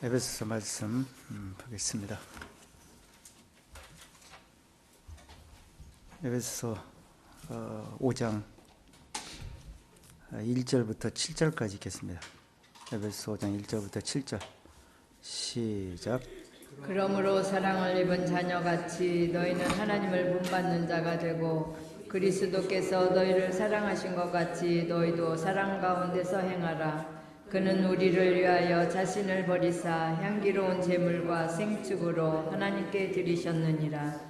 에베소서 말씀 보겠습니다. 에베소서 5장 1절부터 7절까지 읽겠습니다. 에베소서 5장 1절부터 7절 시작. 그러므로 사랑을 입은 자녀같이 너희는 하나님을 본받는 자가 되고 그리스도께서 너희를 사랑하신 것 같이 너희도 사랑 가운데서 행하라. 그는 우리를 위하여 자신을 버리사 향기로운 제물과 생축으로 하나님께 드리셨느니라.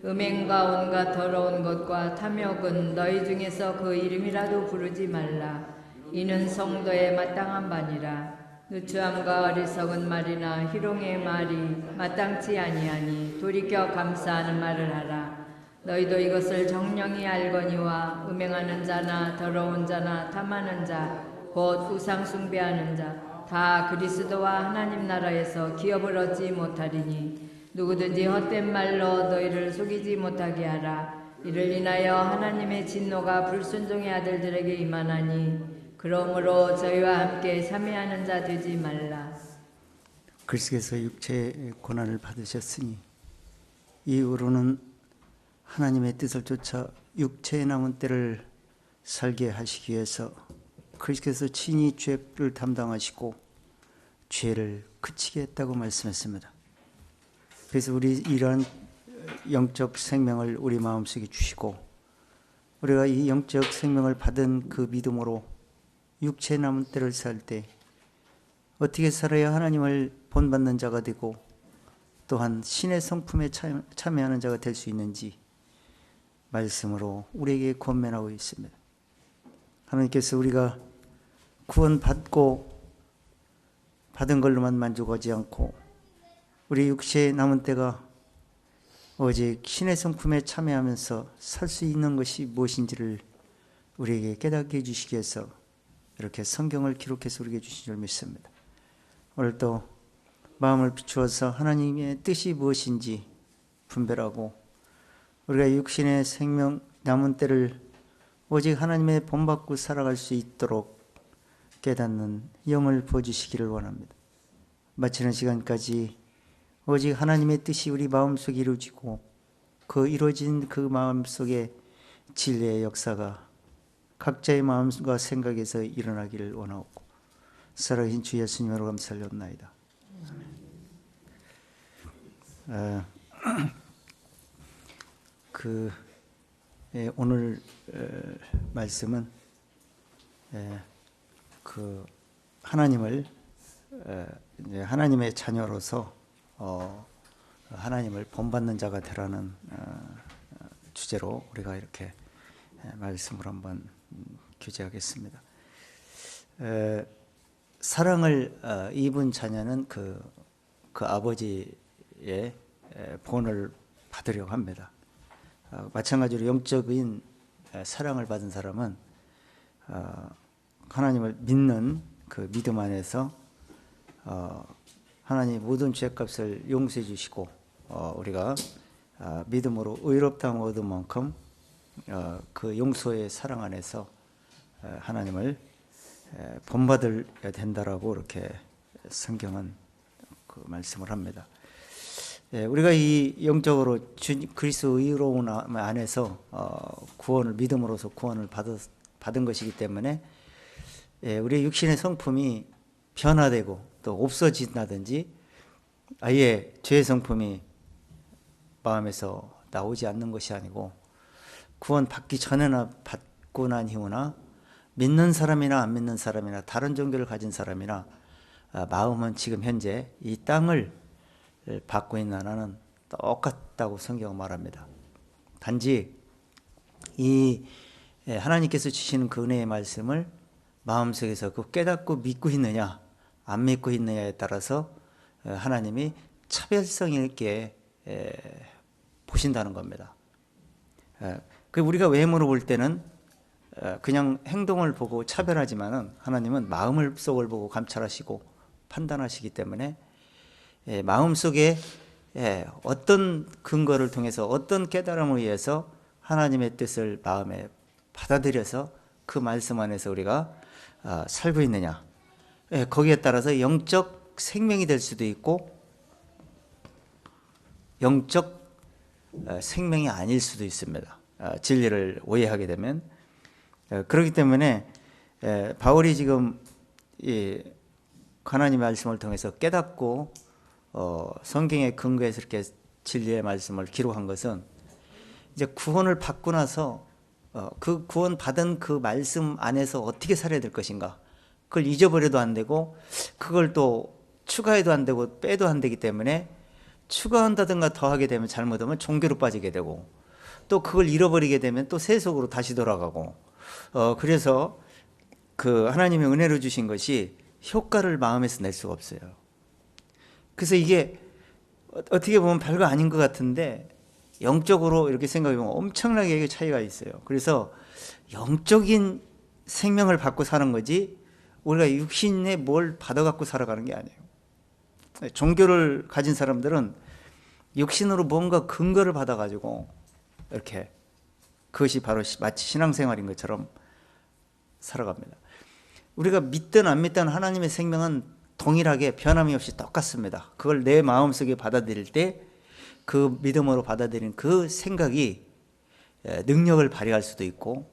음행과 온갖 더러운 것과 탐욕은 너희 중에서 그 이름이라도 부르지 말라. 이는 성도의 마땅한 바니라. 누추함과 어리석은 말이나 희롱의 말이 마땅치 아니하니 돌이켜 감사하는 말을 하라. 너희도 이것을 정령이 알거니와 음행하는 자나 더러운 자나 탐하는 자 곧 우상 숭배하는 자 다 그리스도와 하나님 나라에서 기업을 얻지 못하리니 누구든지 헛된 말로 너희를 속이지 못하게 하라. 이를 인하여 하나님의 진노가 불순종의 아들들에게 임하나니 그러므로 저희와 함께 참회하는 자 되지 말라. 그리스도께서 육체의 고난을 받으셨으니 이후로는 하나님의 뜻을 쫓아 육체에 남은 때를 살게 하시기 위해서 그리스도께서 친히 죄를 담당하시고 죄를 그치게 했다고 말씀했습니다. 그래서 우리 이러한 영적 생명을 우리 마음속에 주시고 우리가 이 영적 생명을 받은 그 믿음으로 육체에 남은 때를 살 때 어떻게 살아야 하나님을 본받는 자가 되고 또한 신의 성품에 참여하는 자가 될 수 있는지 말씀으로 우리에게 권면하고 있습니다. 하나님께서 우리가 구원받고 받은 걸로만 만족하지 않고 우리 육체에 남은 때가 오직 신의 성품에 참여하면서 살 수 있는 것이 무엇인지를 우리에게 깨닫게 해주시기 위해서 이렇게 성경을 기록해서 우리에게 주신 줄 믿습니다. 오늘도 마음을 비추어서 하나님의 뜻이 무엇인지 분별하고 우리가 육신의 생명 남은 때를 오직 하나님의 본받고 살아갈 수 있도록 깨닫는 영을 부어주시기를 원합니다. 마치는 시간까지 오직 하나님의 뜻이 우리 마음속에 이루어지고 그 이루어진 그 마음속에 진리의 역사가 각자의 마음과 생각에서 일어나기를 원하옵고 살아계신 주 예수님으로 감사를 드립니다. 오늘 말씀은 하나님의 자녀로서 하나님을 본받는 자가 되라는 주제로 우리가 이렇게 말씀을 한번 교제하겠습니다. 사랑을 입은 자녀는 그 아버지의 본을 받으려고 합니다. 마찬가지로 영적인 사랑을 받은 사람은 하나님을 믿는 그 믿음 안에서 하나님 모든 죄값을 용서해 주시고 우리가 믿음으로 의롭다함을 얻은 만큼 그 용서의 사랑 안에서 하나님을 본받아야 된다라고 이렇게 성경은 그 말씀을 합니다. 우리가 이 영적으로 그리스도 의로운 안에서 구원을 믿음으로서 구원을 받은 것이기 때문에 우리의 육신의 성품이 변화되고 또 없어진다든지 아예 죄의 성품이 마음에서 나오지 않는 것이 아니고 구원 받기 전에나 받고 난 이후나 믿는 사람이나 안 믿는 사람이나 다른 종교를 가진 사람이나 마음은 지금 현재 이 땅을 받고 있는 하나는 똑같다고 성경은 말합니다. 단지 이 하나님께서 주시는 그 은혜의 말씀을 마음속에서 그 깨닫고 믿고 있느냐 안 믿고 있느냐에 따라서 하나님이 차별성 있게 보신다는 겁니다. 우리가 외모로 볼 때는 그냥 행동을 보고 차별하지만은 하나님은 마음을 속을 보고 감찰하시고 판단하시기 때문에 마음속에 어떤 근거를 통해서 어떤 깨달음을 위해서 하나님의 뜻을 마음에 받아들여서 그 말씀 안에서 우리가 살고 있느냐 거기에 따라서 영적 영적 생명이 될 수도 있고 영적 생명이 아닐 수도 있습니다. 진리를 오해하게 되면. 그렇기 때문에 바울이 지금 이 하나님의 말씀을 통해서 깨닫고 성경의 근거에서 이렇게 진리의 말씀을 기록한 것은 이제 구원을 받고 나서 그 구원 받은 그 말씀 안에서 어떻게 살아야 될 것인가, 그걸 잊어버려도 안 되고 그걸 또 추가해도 안 되고 빼도 안 되기 때문에 추가한다든가 더하게 되면 잘못하면 종교로 빠지게 되고 또 그걸 잃어버리게 되면 또 세속으로 다시 돌아가고 그래서 그 하나님의 은혜로 주신 것이 효과를 마음에서 낼 수가 없어요. 그래서 이게 어떻게 보면 별거 아닌 것 같은데 영적으로 이렇게 생각해 보면 엄청나게 이게 차이가 있어요. 그래서 영적인 생명을 받고 사는 거지 우리가 육신에 뭘 받아갖고 살아가는 게 아니에요. 종교를 가진 사람들은 육신으로 뭔가 근거를 받아가지고 이렇게 그것이 바로 마치 신앙생활인 것처럼 살아갑니다. 우리가 믿든 안 믿든 하나님의 생명은 동일하게 변함이 없이 똑같습니다. 그걸 내 마음속에 받아들일 때 그 믿음으로 받아들인 그 생각이 능력을 발휘할 수도 있고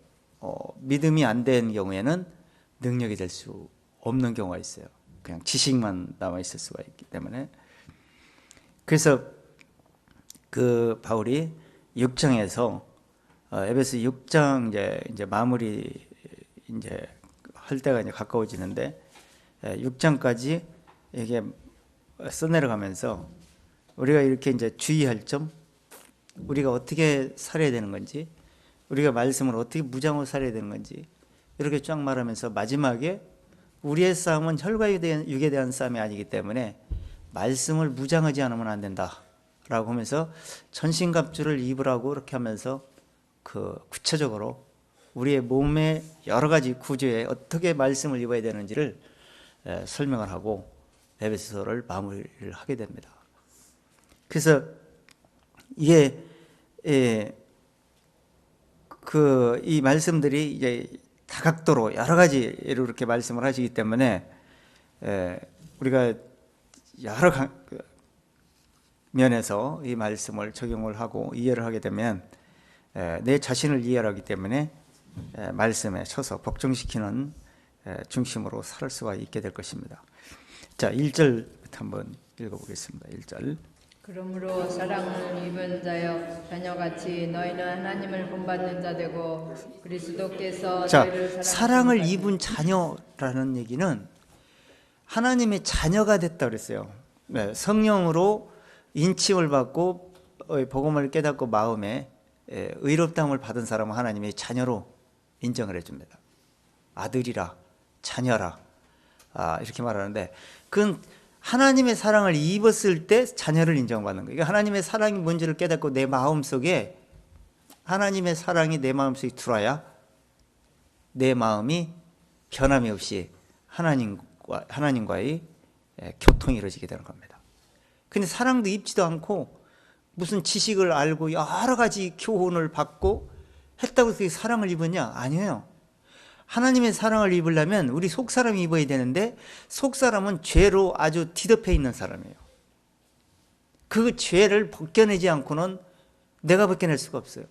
믿음이 안 된 경우에는 능력이 될 수 없는 경우가 있어요. 그냥 지식만 남아 있을 수가 있기 때문에. 그래서 그 바울이 6장에서 에베소 6장 이제 마무리 이제 할 때가 이제 가까워지는데 6장까지 이게 써내려가면서 우리가 이렇게 이제 주의할 점, 우리가 어떻게 살아야 되는 건지, 우리가 말씀을 어떻게 무장으로 살아야 되는 건지 이렇게 쫙 말하면서 마지막에 우리의 싸움은 혈과 육에 대한 싸움이 아니기 때문에 말씀을 무장하지 않으면 안 된다라고 하면서 전신갑주를 입으라고 이렇게 하면서 그 구체적으로 우리의 몸의 여러 가지 구조에 어떻게 말씀을 입어야 되는지를 설명을 하고 에베소서를 마무리를 하게 됩니다. 그래서 이게 이 말씀들이 이제 다각도로 여러 가지로 이렇게 말씀을 하시기 때문에 우리가 여러 면에서 이 말씀을 적용을 하고 이해를 하게 되면 내 자신을 이해하기 때문에 말씀에 쳐서 복종시키는 중심으로 살 수가 있게 될 것입니다. 자, 1절부터 한번 읽어보겠습니다. 1절. 그러므로 사랑을 입은 자녀같이 너희는 하나님을 본받는 자 되고 그리스도께서 너희를 사랑을 입은 자녀라는 얘기는 하나님의 자녀가 됐다 그랬어요. 성령으로 인침을 받고 복음을 깨닫고 마음에 의롭다함을 받은 사람은 하나님의 자녀로 인정을 해줍니다. 아들이라, 자녀라, 이렇게 말하는데 그건 하나님의 사랑을 입었을 때 자녀를 인정받는 거예요. 하나님의 사랑이 뭔지를 깨닫고 내 마음속에 하나님의 사랑이 내 마음속에 들어와야 내 마음이 변함이 없이 하나님과의 교통이 이루어지게 되는 겁니다. 근데 사랑도 입지도 않고 무슨 지식을 알고 여러 가지 교훈을 받고 했다고 해서 사랑을 입었냐? 아니에요. 하나님의 사랑을 입으려면 우리 속사람이 입어야 되는데 속사람은 죄로 아주 뒤덮여 있는 사람이에요. 그 죄를 벗겨내지 않고는 내가 벗겨낼 수가 없어요.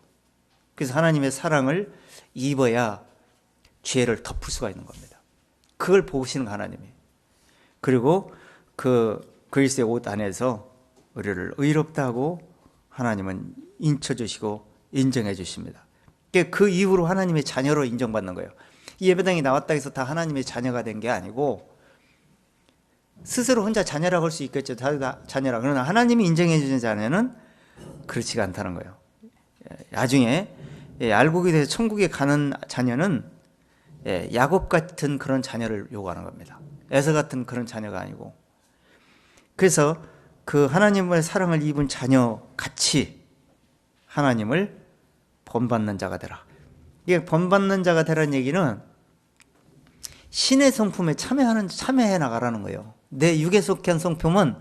그래서 하나님의 사랑을 입어야 죄를 덮을 수가 있는 겁니다. 그걸 보시는 하나님이에요. 그리고 그 그리스도의 옷 안에서 우리를 의롭다고 하나님은 인쳐주시고 인정해 주십니다. 그 이후로 하나님의 자녀로 인정받는 거예요. 이 예배당에 나왔다 해서 다 하나님의 자녀가 된 게 아니고 스스로 혼자 자녀라고 할 수 있겠죠. 다 자녀라. 그러나 하나님이 인정해 주는 자녀는 그렇지가 않다는 거예요. 나중에 알곡이 돼서 천국에 가는 자녀는 야곱 같은 그런 자녀를 요구하는 겁니다. 에서 같은 그런 자녀가 아니고. 그래서 그 하나님의 사랑을 입은 자녀 같이 하나님을 본받는 자가 되라. 이게 본받는 자가 되라는 얘기는 신의 성품에 참여해 나가라는 거예요. 내 육에 속한 성품은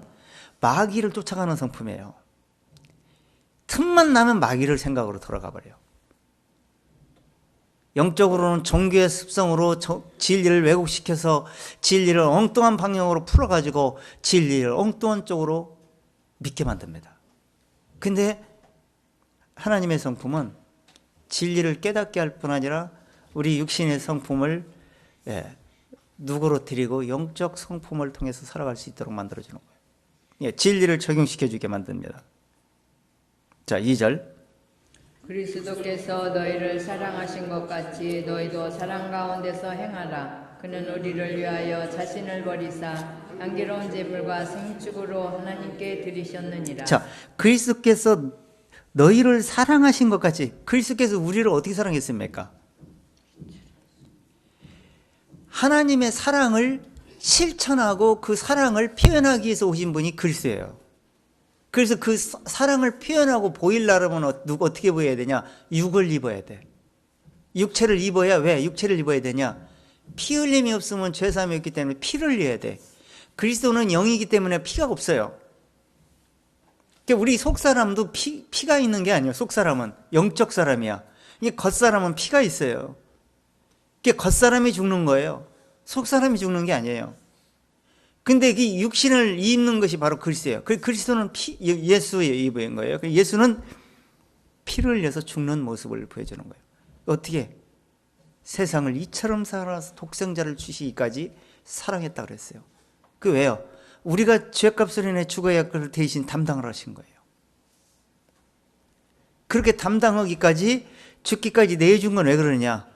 마귀를 쫓아가는 성품이에요. 틈만 나면 마귀를 생각으로 돌아가 버려요. 영적으로는 종교의 습성으로 진리를 왜곡시켜서 진리를 엉뚱한 방향으로 풀어가지고 진리를 엉뚱한 쪽으로 믿게 만듭니다. 근데 하나님의 성품은 진리를 깨닫게 할 뿐 아니라 우리 육신의 성품을 누구로 드리고 영적 성품을 통해서 살아갈 수 있도록 만들어주는 거예요. 진리를 적용시켜주게 만듭니다. 자, 2절. 그리스도께서 너희를 사랑하신 것 같이 너희도 사랑 가운데서 행하라. 그는 우리를 위하여 자신을 버리사 향기로운 제물과 생축으로 하나님께 드리셨느니라. 자, 그리스도께서 너희를 사랑하신 것 같이, 그리스도께서 우리를 어떻게 사랑했습니까? 하나님의 사랑을 실천하고 그 사랑을 표현하기 위해서 오신 분이 그리스도예요. 그래서 그 사랑을 표현하고 보이려면 어떻게 보여야 되냐? 육을 입어야 돼. 육체를 입어야, 왜 육체를 입어야 되냐? 피 흘림이 없으면 죄사함이 없기 때문에 피를 흘려야 돼. 그리스도는 영이기 때문에 피가 없어요. 그러니까 우리 속사람도 피가 있는 게 아니에요. 속사람은 영적 사람이야. 이 겉사람은 피가 있어요. 그러니까 겉사람이 죽는 거예요. 속사람이 죽는 게 아니에요. 근데 이 육신을 입는 것이 바로 그리스도예요. 그리스도는 예수의 입은 거예요. 예수는 피를 흘려서 죽는 모습을 보여주는 거예요. 어떻게? 세상을 이처럼 살아서 독생자를 주시기까지 사랑했다 그랬어요. 그 왜요? 우리가 죄값을 인해 죽어야 할 것을 대신 담당을 하신 거예요. 그렇게 담당하기까지 죽기까지 내준 건 왜 그러냐?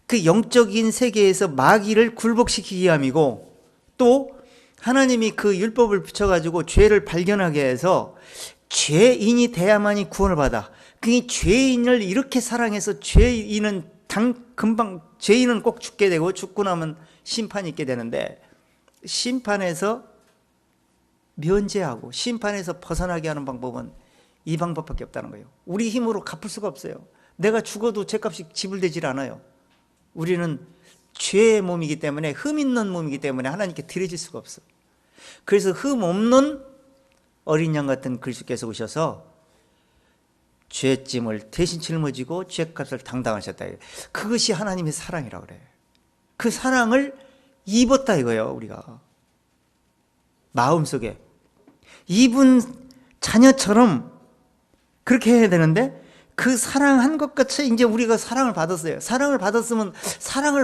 그 영적인 세계에서 마귀를 굴복시키기 위함이고, 또 하나님이 그 율법을 붙여가지고 죄를 발견하게 해서 죄인이 돼야만이 구원을 받아. 그 죄인을 이렇게 사랑해서 죄인은 금방 죄인은 꼭 죽게 되고 죽고 나면 심판이 있게 되는데, 심판에서 면제하고 심판에서 벗어나게 하는 방법은 이 방법밖에 없다는 거예요. 우리 힘으로 갚을 수가 없어요. 내가 죽어도 죄값이 지불되질 않아요. 우리는 죄의 몸이기 때문에, 흠 있는 몸이기 때문에 하나님께 드려질 수가 없어. 그래서 흠 없는 어린 양 같은 그리스도께서 오셔서 죄짐을 대신 짊어지고 죄값을 당당하셨다. 그것이 하나님의 사랑이라고 그래요. 그 사랑을 입었다 이거예요. 우리가 마음속에 입은 자녀처럼 그렇게 해야 되는데, 그 사랑한 것 같이 이제 우리가 사랑을 받았어요. 사랑을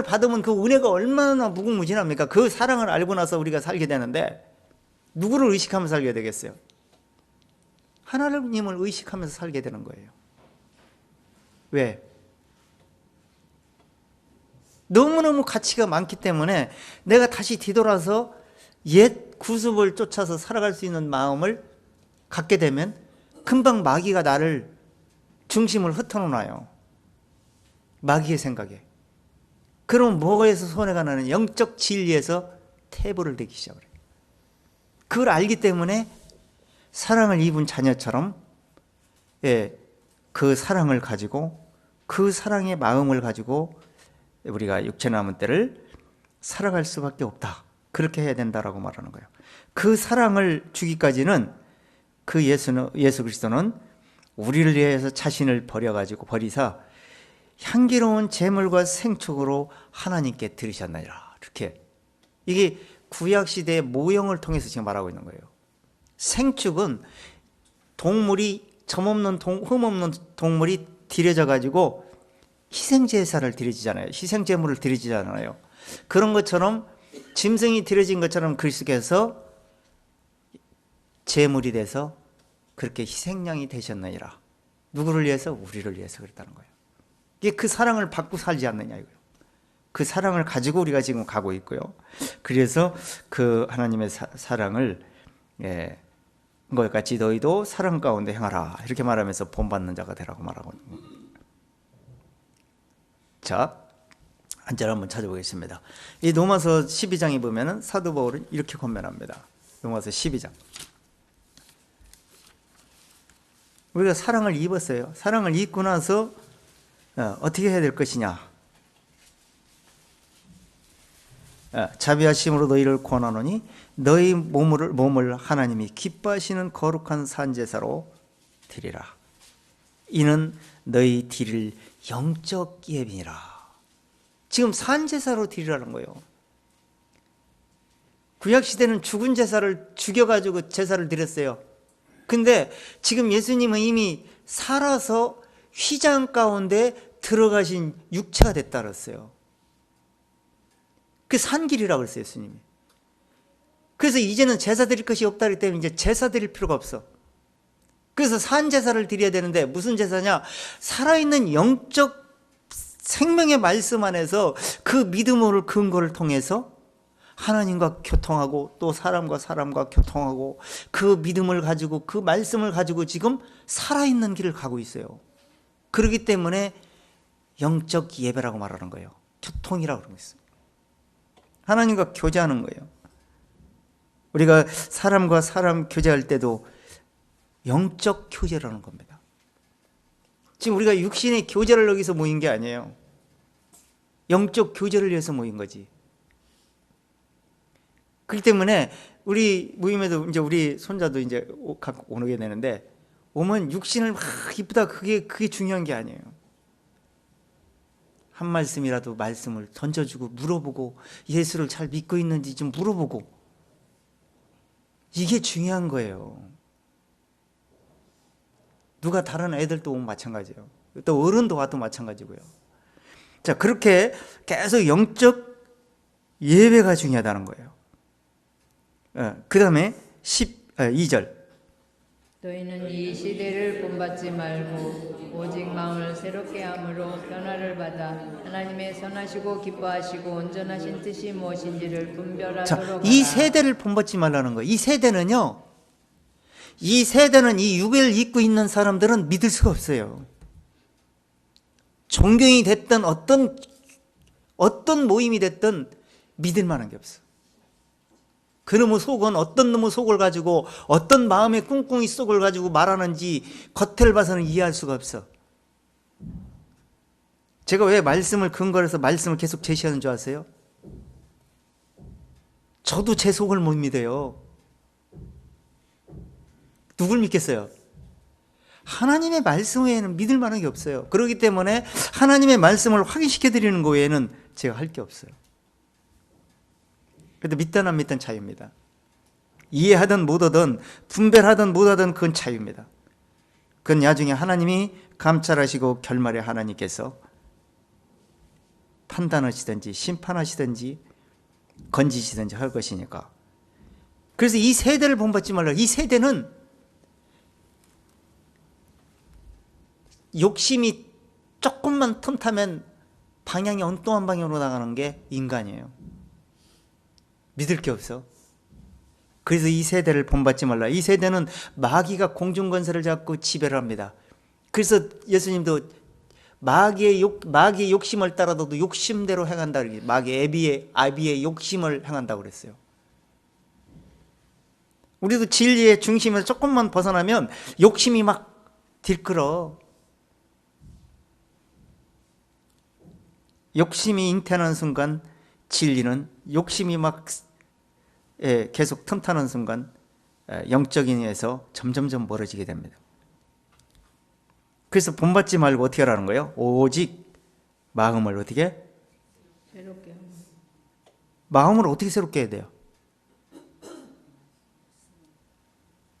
받으면 그 은혜가 얼마나 무궁무진합니까? 그 사랑을 알고 나서 우리가 살게 되는데, 누구를 의식하면서 살게 되겠어요? 하나님을 의식하면서 살게 되는 거예요. 왜? 너무너무 가치가 많기 때문에 내가 다시 뒤돌아서 옛 구습을 쫓아서 살아갈 수 있는 마음을 갖게 되면 금방 마귀가 나를 중심을 흩어놓아요. 마귀의 생각에. 그럼 뭐에서 손해가 나는? 영적 진리에서 태보를 대기 시작을 해요. 그걸 알기 때문에 사랑을 입은 자녀처럼 그 사랑을 가지고, 그 사랑의 마음을 가지고 우리가 육체 남은 때를 살아갈 수밖에 없다. 그렇게 해야 된다라고 말하는 거예요. 그 사랑을 주기까지는 그 예수 그리스도는 우리를 위해서 자신을 버리사 향기로운 제물과 생축으로 하나님께 드리셨느니라. 이렇게 이게 구약 시대의 모형을 통해서 지금 말하고 있는 거예요. 생축은 동물이 흠 없는 동물이 드려져 가지고 희생제사를 드려지잖아요. 희생제물을 드려지잖아요. 그런 것처럼 짐승이 드려진 것처럼 그리스도께서 제물이 돼서 그렇게 희생양이 되셨느니라. 누구를 위해서? 우리를 위해서 그랬다는 거예요. 이게 그 사랑을 받고 살지 않느냐 이거예요. 그 사랑을 가지고 우리가 지금 가고 있고요. 그래서 그 하나님의 사랑을 것 같이 너희도 사랑 가운데 행하라. 이렇게 말하면서 본받는 자가 되라고 말하고 있는 거예요. 자, 한 절 한번 찾아보겠습니다. 이 로마서 12장에 보면은 사도 바울은 이렇게 권면합니다. 로마서 12장. 우리가 사랑을 입었어요. 사랑을 입고 나서 어떻게 해야 될 것이냐? 자비하심으로 너희를 권하노니 너희 몸을 하나님이 기뻐하시는 거룩한 산제사로 드리라. 이는 너희 드릴 영적 예비니라. 지금 산 제사로 드리라는 거예요. 구약 시대는 죽은 제사를 죽여가지고 제사를 드렸어요. 근데 지금 예수님은 이미 살아서 휘장 가운데 들어가신 육체가 됐다 그랬어요. 그 산길이라고 그랬어요, 예수님이. 그래서 이제는 제사 드릴 것이 없다 그랬기 때문에 이제 제사 드릴 필요가 없어. 그래서 산 제사를 드려야 되는데 무슨 제사냐? 살아있는 영적 생명의 말씀 안에서 그 믿음을 근거를 통해서 하나님과 교통하고 또 사람과 교통하고 그 믿음을 가지고 그 말씀을 가지고 지금 살아있는 길을 가고 있어요. 그렇기 때문에 영적 예배라고 말하는 거예요. 교통이라고 그러고 있어요. 하나님과 교제하는 거예요. 우리가 사람과 사람 교제할 때도 영적 교제라는 겁니다. 지금 우리가 육신의 교제를 여기서 모인 게 아니에요. 영적 교제를 위해서 모인 거지. 그렇기 때문에 우리 모임에도 이제 우리 손자도 이제 각 오게 되는데 오면 육신을 막 이쁘다 그게 중요한 게 아니에요. 한 말씀이라도 말씀을 던져주고 물어보고 예수를 잘 믿고 있는지 좀 물어보고 이게 중요한 거예요. 누가 다른 애들도 오면 마찬가지예요. 또 어른도 와도 마찬가지고요. 자, 그렇게 계속 영적 예배가 중요하다는 거예요. 그 다음에 2절. 너희는 이 시대를 본받지 말고 오직 마음을 새롭게 함으로 변화를 받아 하나님의 선하시고 기뻐하시고 온전하신 뜻이 무엇인지를 분별하도록 이 하라. 세대를 본받지 말라는 거예요. 이 세대는 이 유배를 입고 있는 사람들은 믿을 수가 없어요. 종교인이 됐든 어떤 모임이 됐든 믿을 만한 게 없어. 그놈의 속은 어떤 놈의 속을 가지고 어떤 마음의 꿍꿍이 속을 가지고 말하는지 겉을 봐서는 이해할 수가 없어. 제가 왜 말씀을 근거로 해서 말씀을 계속 제시하는 줄 아세요? 저도 제 속을 못 믿어요. 누굴 믿겠어요? 하나님의 말씀 외에는 믿을 만한 게 없어요. 그렇기 때문에 하나님의 말씀을 확인시켜 드리는 거 외에는 제가 할 게 없어요. 그래도 믿든 안 믿든 자유입니다. 이해하든 못하든 분별하든 못하든 그건 자유입니다. 그건 나중에 하나님이 감찰하시고 결말에 하나님께서 판단하시든지 심판하시든지 건지시든지 할 것이니까. 그래서 이 세대를 본받지 말라. 이 세대는 욕심이 조금만 틈타면 방향이 엉뚱한 방향으로 나가는 게 인간이에요. 믿을 게 없어. 그래서 이 세대를 본받지 말라. 이 세대는 마귀가 공중권세를 잡고 지배를 합니다. 그래서 예수님도 마귀의 욕심을 따라도 욕심대로 행한다. 마귀의 아비의 욕심을 행한다고 그랬어요. 우리도 진리의 중심에서 조금만 벗어나면 욕심이 막 들끓어. 욕심이 잉태하는 순간 진리는 욕심이 막 계속 틈타는 순간 영적인 에서 점점점 멀어지게 됩니다. 그래서 본받지 말고 어떻게 하라는 거예요? 오직 마음을 어떻게? 새롭게. 마음을 어떻게 새롭게 해야 돼요?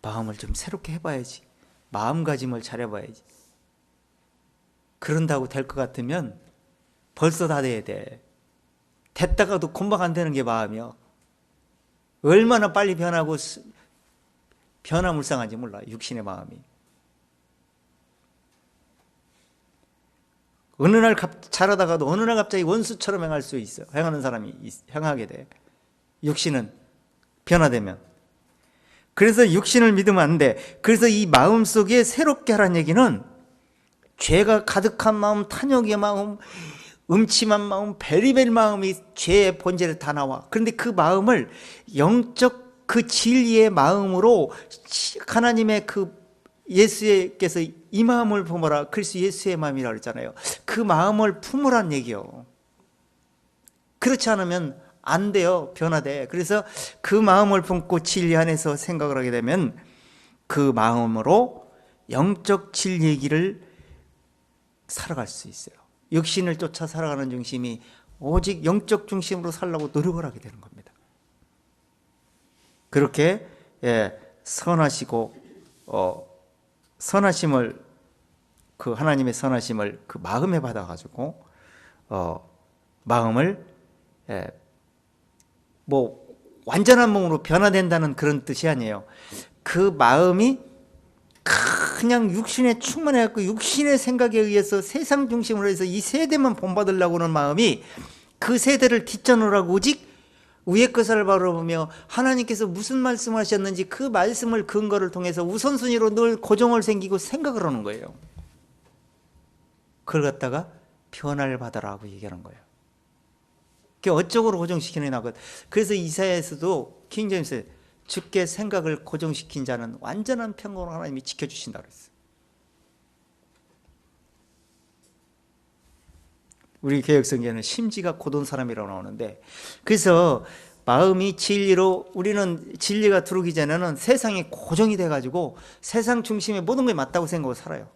마음을 좀 새롭게 해봐야지. 마음가짐을 잘해봐야지. 그런다고 될 것 같으면 벌써 다 돼야 돼. 됐다가도 금방 안 되는 게 마음이요. 얼마나 빨리 변화무쌍한지 몰라. 육신의 마음이. 어느 날 잘하다가도 어느 날 갑자기 원수처럼 행할 수 있어. 행하는 사람이 행하게 돼. 육신은 변화되면. 그래서 육신을 믿으면 안 돼. 그래서 이 마음 속에 새롭게 하라는 얘기는 죄가 가득한 마음, 탐욕의 마음, 음침한 마음, 베리베리 마음이 죄의 본질에 다 나와. 그런데 그 마음을 영적 그 진리의 마음으로 하나님의 그 예수께서 이 마음을 품어라. 그리스도 예수의 마음이라고 그랬잖아요. 그 마음을 품으란 얘기요. 그렇지 않으면 안 돼요. 변화돼. 그래서 그 마음을 품고 진리 안에서 생각을 하게 되면 그 마음으로 영적 진리의 길을 살아갈 수 있어요. 육신을 쫓아 살아가는 중심이 오직 영적 중심으로 살려고 노력을 하게 되는 겁니다. 그렇게 선하시고 선하심을 그 하나님의 선하심을 그 마음에 받아가지고 마음을 뭐 완전한 몸으로 변화된다는 그런 뜻이 아니에요. 그 마음이 그냥 육신에 충만해갖고 육신의 생각에 의해서 세상 중심으로 해서 이 세대만 본받으려고 하는 마음이 그 세대를 뒷전으로 하고 오직 위의 것을 바라보며 하나님께서 무슨 말씀을 하셨는지 그 말씀을 근거를 통해서 우선순위로 늘 고정을 생기고 생각을 하는 거예요. 그걸 갖다가 변화를 받아라고 얘기하는 거예요. 그게 어쩌고로 고정시키는 나거든. 그래서 이사야에서도 킹제임스 주께 생각을 고정시킨 자는 완전한 평강으로 하나님이 지켜주신다고 그랬어요. 우리 개혁성경에는 심지가 곧온 사람이라고 나오는데, 그래서 마음이 진리로, 우리는 진리가 들어오기 전에는 세상에 고정이 돼가지고 세상 중심에 모든 게 맞다고 생각하고 살아요.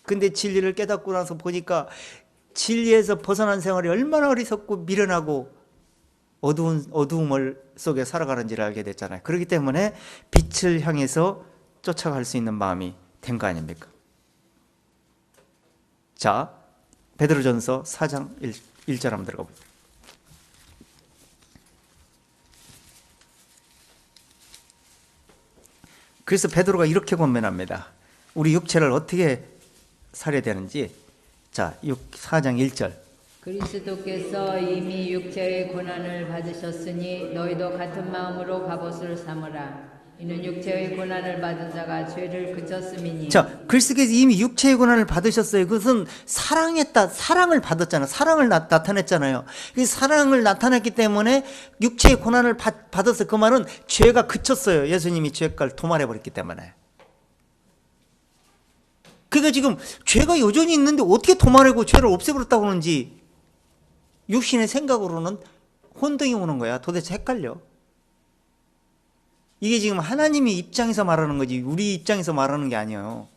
근데 진리를 깨닫고 나서 보니까 진리에서 벗어난 생활이 얼마나 어리석고 미련하고 어두움 속에 살아가는지를 알게 됐잖아요. 그렇기 때문에 빛을 향해서 쫓아갈 수 있는 마음이 된 거 아닙니까? 자, 베드로전서 4장 1절 한번 들어가 보죠. 그래서 베드로가 이렇게 권면합니다. 우리 육체를 어떻게 살아야 되는지. 자, 4장 1절. 그리스도께서 이미 육체의 고난을 받으셨으니 너희도 같은 마음으로 갑옷을 삼으라. 이는 육체의 고난을 받은 자가 죄를 그쳤음이니. 자, 그리스도께서 이미 육체의 고난을 받으셨어요. 그것은 사랑을 받았잖아요. 사랑을 나타냈잖아요. 그 사랑을 나타냈기 때문에 육체의 고난을 받았어요. 그 말은 죄가 그쳤어요. 예수님이 죄가를 도말해버렸기 때문에. 그러니까 지금 죄가 여전히 있는데 어떻게 도말하고 죄를 없애버렸다고 하는지 육신의 생각으로는 혼동이 오는 거야. 도대체 헷갈려. 이게 지금 하나님의 입장에서 말하는 거지 우리 입장에서 말하는 게 아니에요.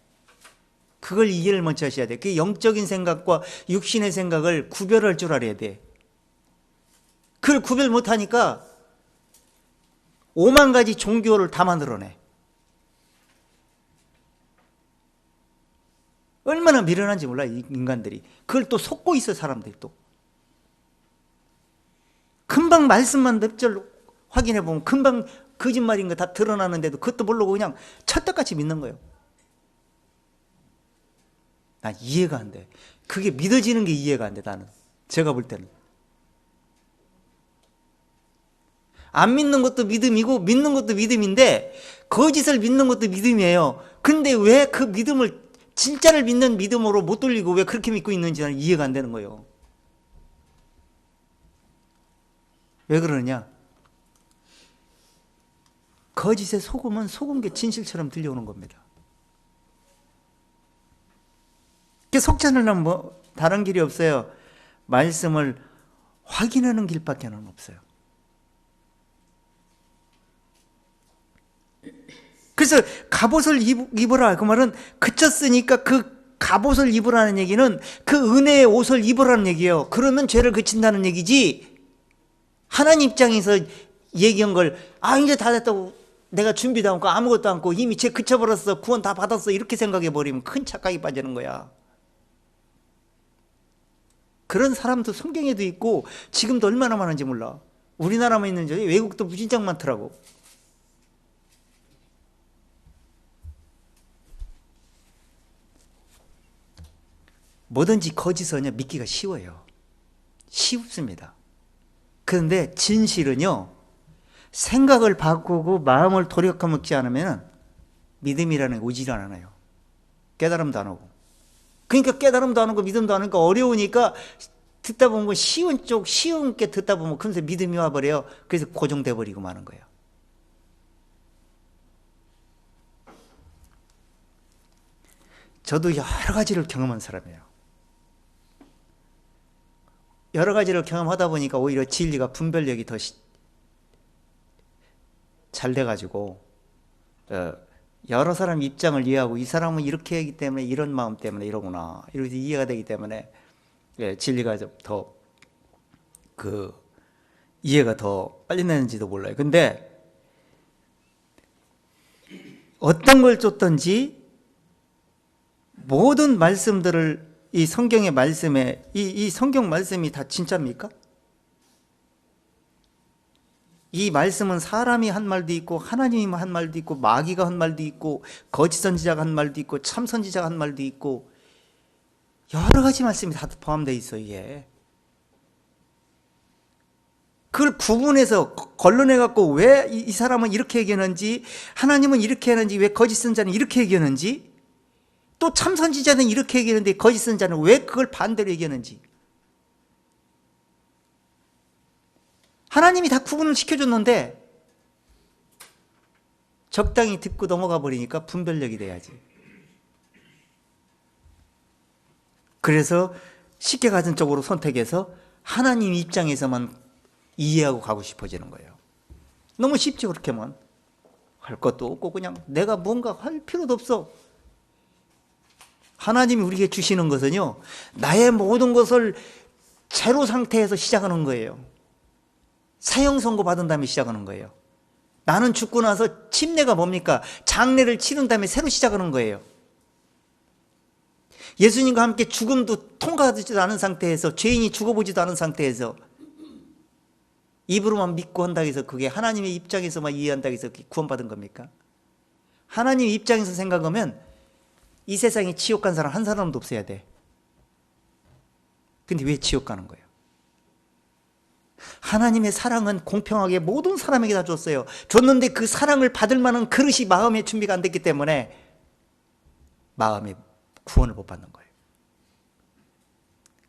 그걸 이해를 먼저 하셔야 돼. 그 영적인 생각과 육신의 생각을 구별할 줄 알아야 돼. 그걸 구별 못하니까 5만 가지 종교를 다 만들어내. 얼마나 미련한지 몰라 인간들이. 그걸 또 속고 있어 사람들이 또. 금방 말씀만 몇 절 확인해 보면 금방 거짓말인 거 다 드러나는데도 그것도 모르고 그냥 찰떡같이 믿는 거예요. 난 이해가 안 돼. 그게 믿어지는 게 이해가 안 돼. 나는 제가 볼 때는 안 믿는 것도 믿음이고 믿는 것도 믿음인데 거짓을 믿는 것도 믿음이에요. 근데 왜 그 믿음을 진짜를 믿는 믿음으로 못 돌리고 왜 그렇게 믿고 있는지 나는 이해가 안 되는 거예요. 왜 그러느냐? 거짓에 속으면 속은 게 진실처럼 들려오는 겁니다. 속지 않으려면 뭐 다른 길이 없어요. 말씀을 확인하는 길밖에 없어요. 그래서 갑옷을 입으라. 그 말은 그쳤으니까 그 갑옷을 입으라는 얘기는 그 은혜의 옷을 입으라는 얘기예요. 그러면 죄를 그친다는 얘기지. 하나님 입장에서 얘기한 걸 이제 다 됐다고 내가 준비도 않고 아무것도 않고 이미 죄 그쳐버렸어. 구원 다 받았어. 이렇게 생각해버리면 큰 착각이 빠지는 거야. 그런 사람도 성경에도 있고 지금도 얼마나 많은지 몰라. 우리나라만 있는지 외국도 무진장 많더라고. 뭐든지 거짓은요 믿기가 쉬워요. 쉽습니다. 그런데 진실은요 생각을 바꾸고 마음을 돌이켜먹지 않으면 믿음이라는 게 오질 않아요. 깨달음도 안 오고. 그러니까 깨달음도 안 오고 믿음도 안 오니까 어려우니까 듣다 보면 쉬운 게 듣다 보면 금세 믿음이 와버려요. 그래서 고정돼 버리고 마는 거예요. 저도 여러 가지를 경험한 사람이에요. 여러 가지를 경험하다 보니까 오히려 진리가 분별력이 더 잘 돼가지고 여러 사람 입장을 이해하고 이 사람은 이렇게 하기 때문에 이런 마음 때문에 이러구나 이렇게 이해가 되기 때문에 진리가 더 이해가 더 빨리 되는지도 몰라요. 근데 어떤 걸 쫓든지 모든 말씀들을 이 성경의 말씀에 이 성경 말씀이 다 진짜입니까? 이 말씀은 사람이 한 말도 있고 하나님이 한 말도 있고 마귀가 한 말도 있고 거짓 선지자가 한 말도 있고 참 선지자가 한 말도 있고 여러 가지 말씀이 다 포함되어 있어요. 이게 그걸 구분해서 걸러내 갖고 왜 이 사람은 이렇게 얘기하는지, 하나님은 이렇게 하는지, 왜 거짓 선지자는 이렇게 얘기하는지, 또 참 선지자는 이렇게 얘기하는데 거짓 선지자는 왜 그걸 반대로 얘기하는지, 하나님이 다 구분을 시켜줬는데 적당히 듣고 넘어가 버리니까 분별력이 돼야지. 그래서 쉽게 가진 쪽으로 선택해서 하나님 입장에서만 이해하고 가고 싶어지는 거예요. 너무 쉽죠. 그렇게만 할 것도 없고 그냥 내가 뭔가 할 필요도 없어. 하나님이 우리에게 주시는 것은요, 나의 모든 것을 제로 상태에서 시작하는 거예요. 사형 선고 받은 다음에 시작하는 거예요. 나는 죽고 나서 침례가 뭡니까? 장례를 치른 다음에 새로 시작하는 거예요. 예수님과 함께 죽음도 통과하지도 않은 상태에서, 죄인이 죽어보지도 않은 상태에서 입으로만 믿고 한다고 해서 그게 하나님의 입장에서만 이해한다고 해서 구원받은 겁니까? 하나님 입장에서 생각하면 이 세상에 지옥 간 사람 한 사람도 없어야 돼. 근데 왜 지옥 가는 거예요? 하나님의 사랑은 공평하게 모든 사람에게 다 줬어요. 줬는데 그 사랑을 받을 만한 그릇이 마음의 준비가 안 됐기 때문에 마음의 구원을 못 받는 거예요.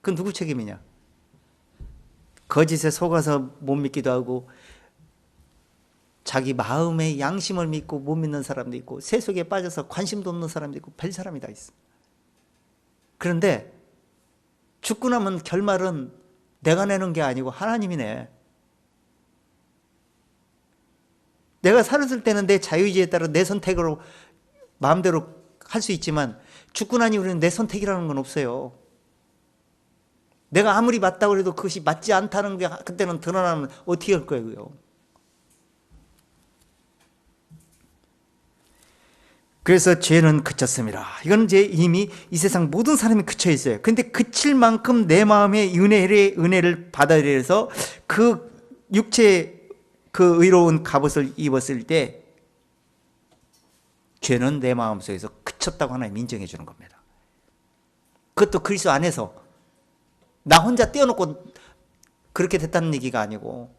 그건 누구 책임이냐? 거짓에 속아서 못 믿기도 하고 자기 마음의 양심을 믿고 못 믿는 사람도 있고 세속에 빠져서 관심도 없는 사람도 있고 별 사람이 다 있어. 그런데 죽고 나면 결말은 내가 내는 게 아니고 하나님이 내. 내가 살았을 때는 내 자유의지에 따라 내 선택으로 마음대로 할 수 있지만 죽고 나니 우리는 내 선택이라는 건 없어요. 내가 아무리 맞다고 해도 그것이 맞지 않다는 게 그때는 드러나면 어떻게 할 거예요? 그래서 죄는 그쳤습니다. 이건 이제 이미 이 세상 모든 사람이 그쳐 있어요. 근데 그칠 만큼 내 마음의 은혜를 받아들여서 그 육체의 그 의로운 갑옷을 입었을 때 죄는 내 마음속에서 그쳤다고 하나님 인정해 주는 겁니다. 그것도 그리스도 안에서 나 혼자 떼어놓고 그렇게 됐다는 얘기가 아니고.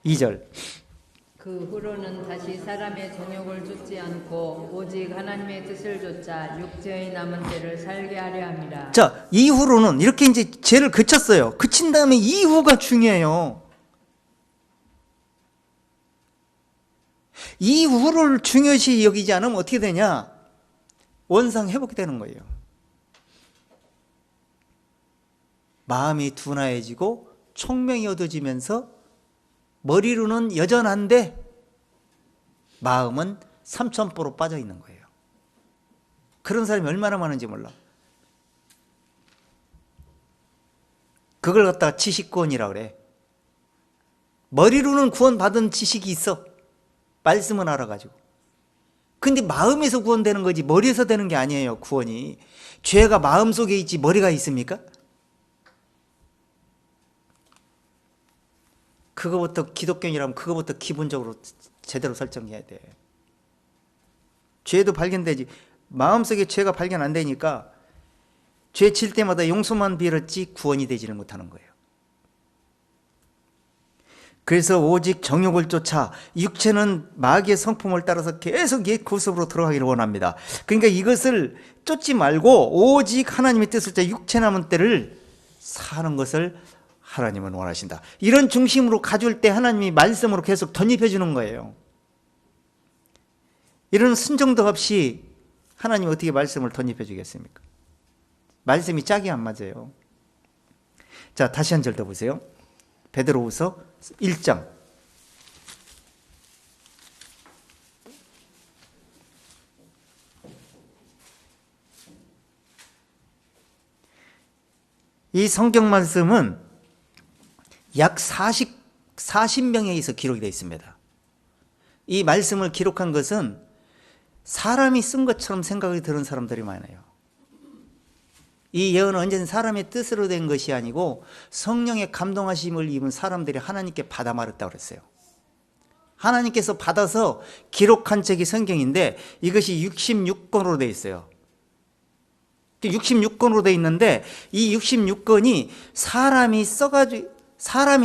2절 그 후로는 다시 사람의 정욕을 좇지 않고 오직 하나님의 뜻을 좇아 육체의 남은 때를 살게 하려 함이라. 자, 이후로는 이렇게 이제 죄를 그쳤어요. 그친 다음에 이후가 중요해요. 이후를 중요시 여기지 않으면 어떻게 되냐? 원상 회복이 되는 거예요. 마음이 둔화해지고 총명이 얻어지면서 머리로는 여전한데 마음은 삼천포로 빠져 있는 거예요. 그런 사람이 얼마나 많은지 몰라. 그걸 갖다가 지식구원이라고 그래. 머리로는 구원받은 지식이 있어. 말씀은 알아가지고. 근데 마음에서 구원되는 거지 머리에서 되는 게 아니에요. 구원이. 죄가 마음속에 있지 머리가 있습니까? 그거부터 기독교인이라면 그거부터 기본적으로 제대로 설정해야 돼. 죄도 발견되지. 마음속에 죄가 발견 안 되니까 죄 질 때마다 용서만 빌었지 구원이 되지를 못하는 거예요. 그래서 오직 정욕을 쫓아 육체는 마귀의 성품을 따라서 계속 옛 구습으로 들어가기를 원합니다. 그러니까 이것을 쫓지 말고 오직 하나님의 뜻을 쫓아 육체 남은 때를 사는 것을 하나님은 원하신다. 이런 중심으로 가져올 때 하나님이 말씀으로 계속 덧입혀 주는 거예요. 이런 순종도 없이 하나님이 어떻게 말씀을 덧입혀 주겠습니까? 말씀이 짝이 안 맞아요. 자, 다시 한 절 더 보세요. 베드로후서 1장. 이 성경 말씀은 약 40명에 의해서 기록이 되어 있습니다. 이 말씀을 기록한 것은 사람이 쓴 것처럼 생각이 드는 사람들이 많아요. 이 예언은 언제든 사람의 뜻으로 된 것이 아니고 성령의 감동하심을 입은 사람들이 하나님께 받아 말했다고 그랬어요. 하나님께서 받아서 기록한 책이 성경인데 이것이 66권으로 되어 있어요. 66권으로 되어 있는데 이 66권이 사람이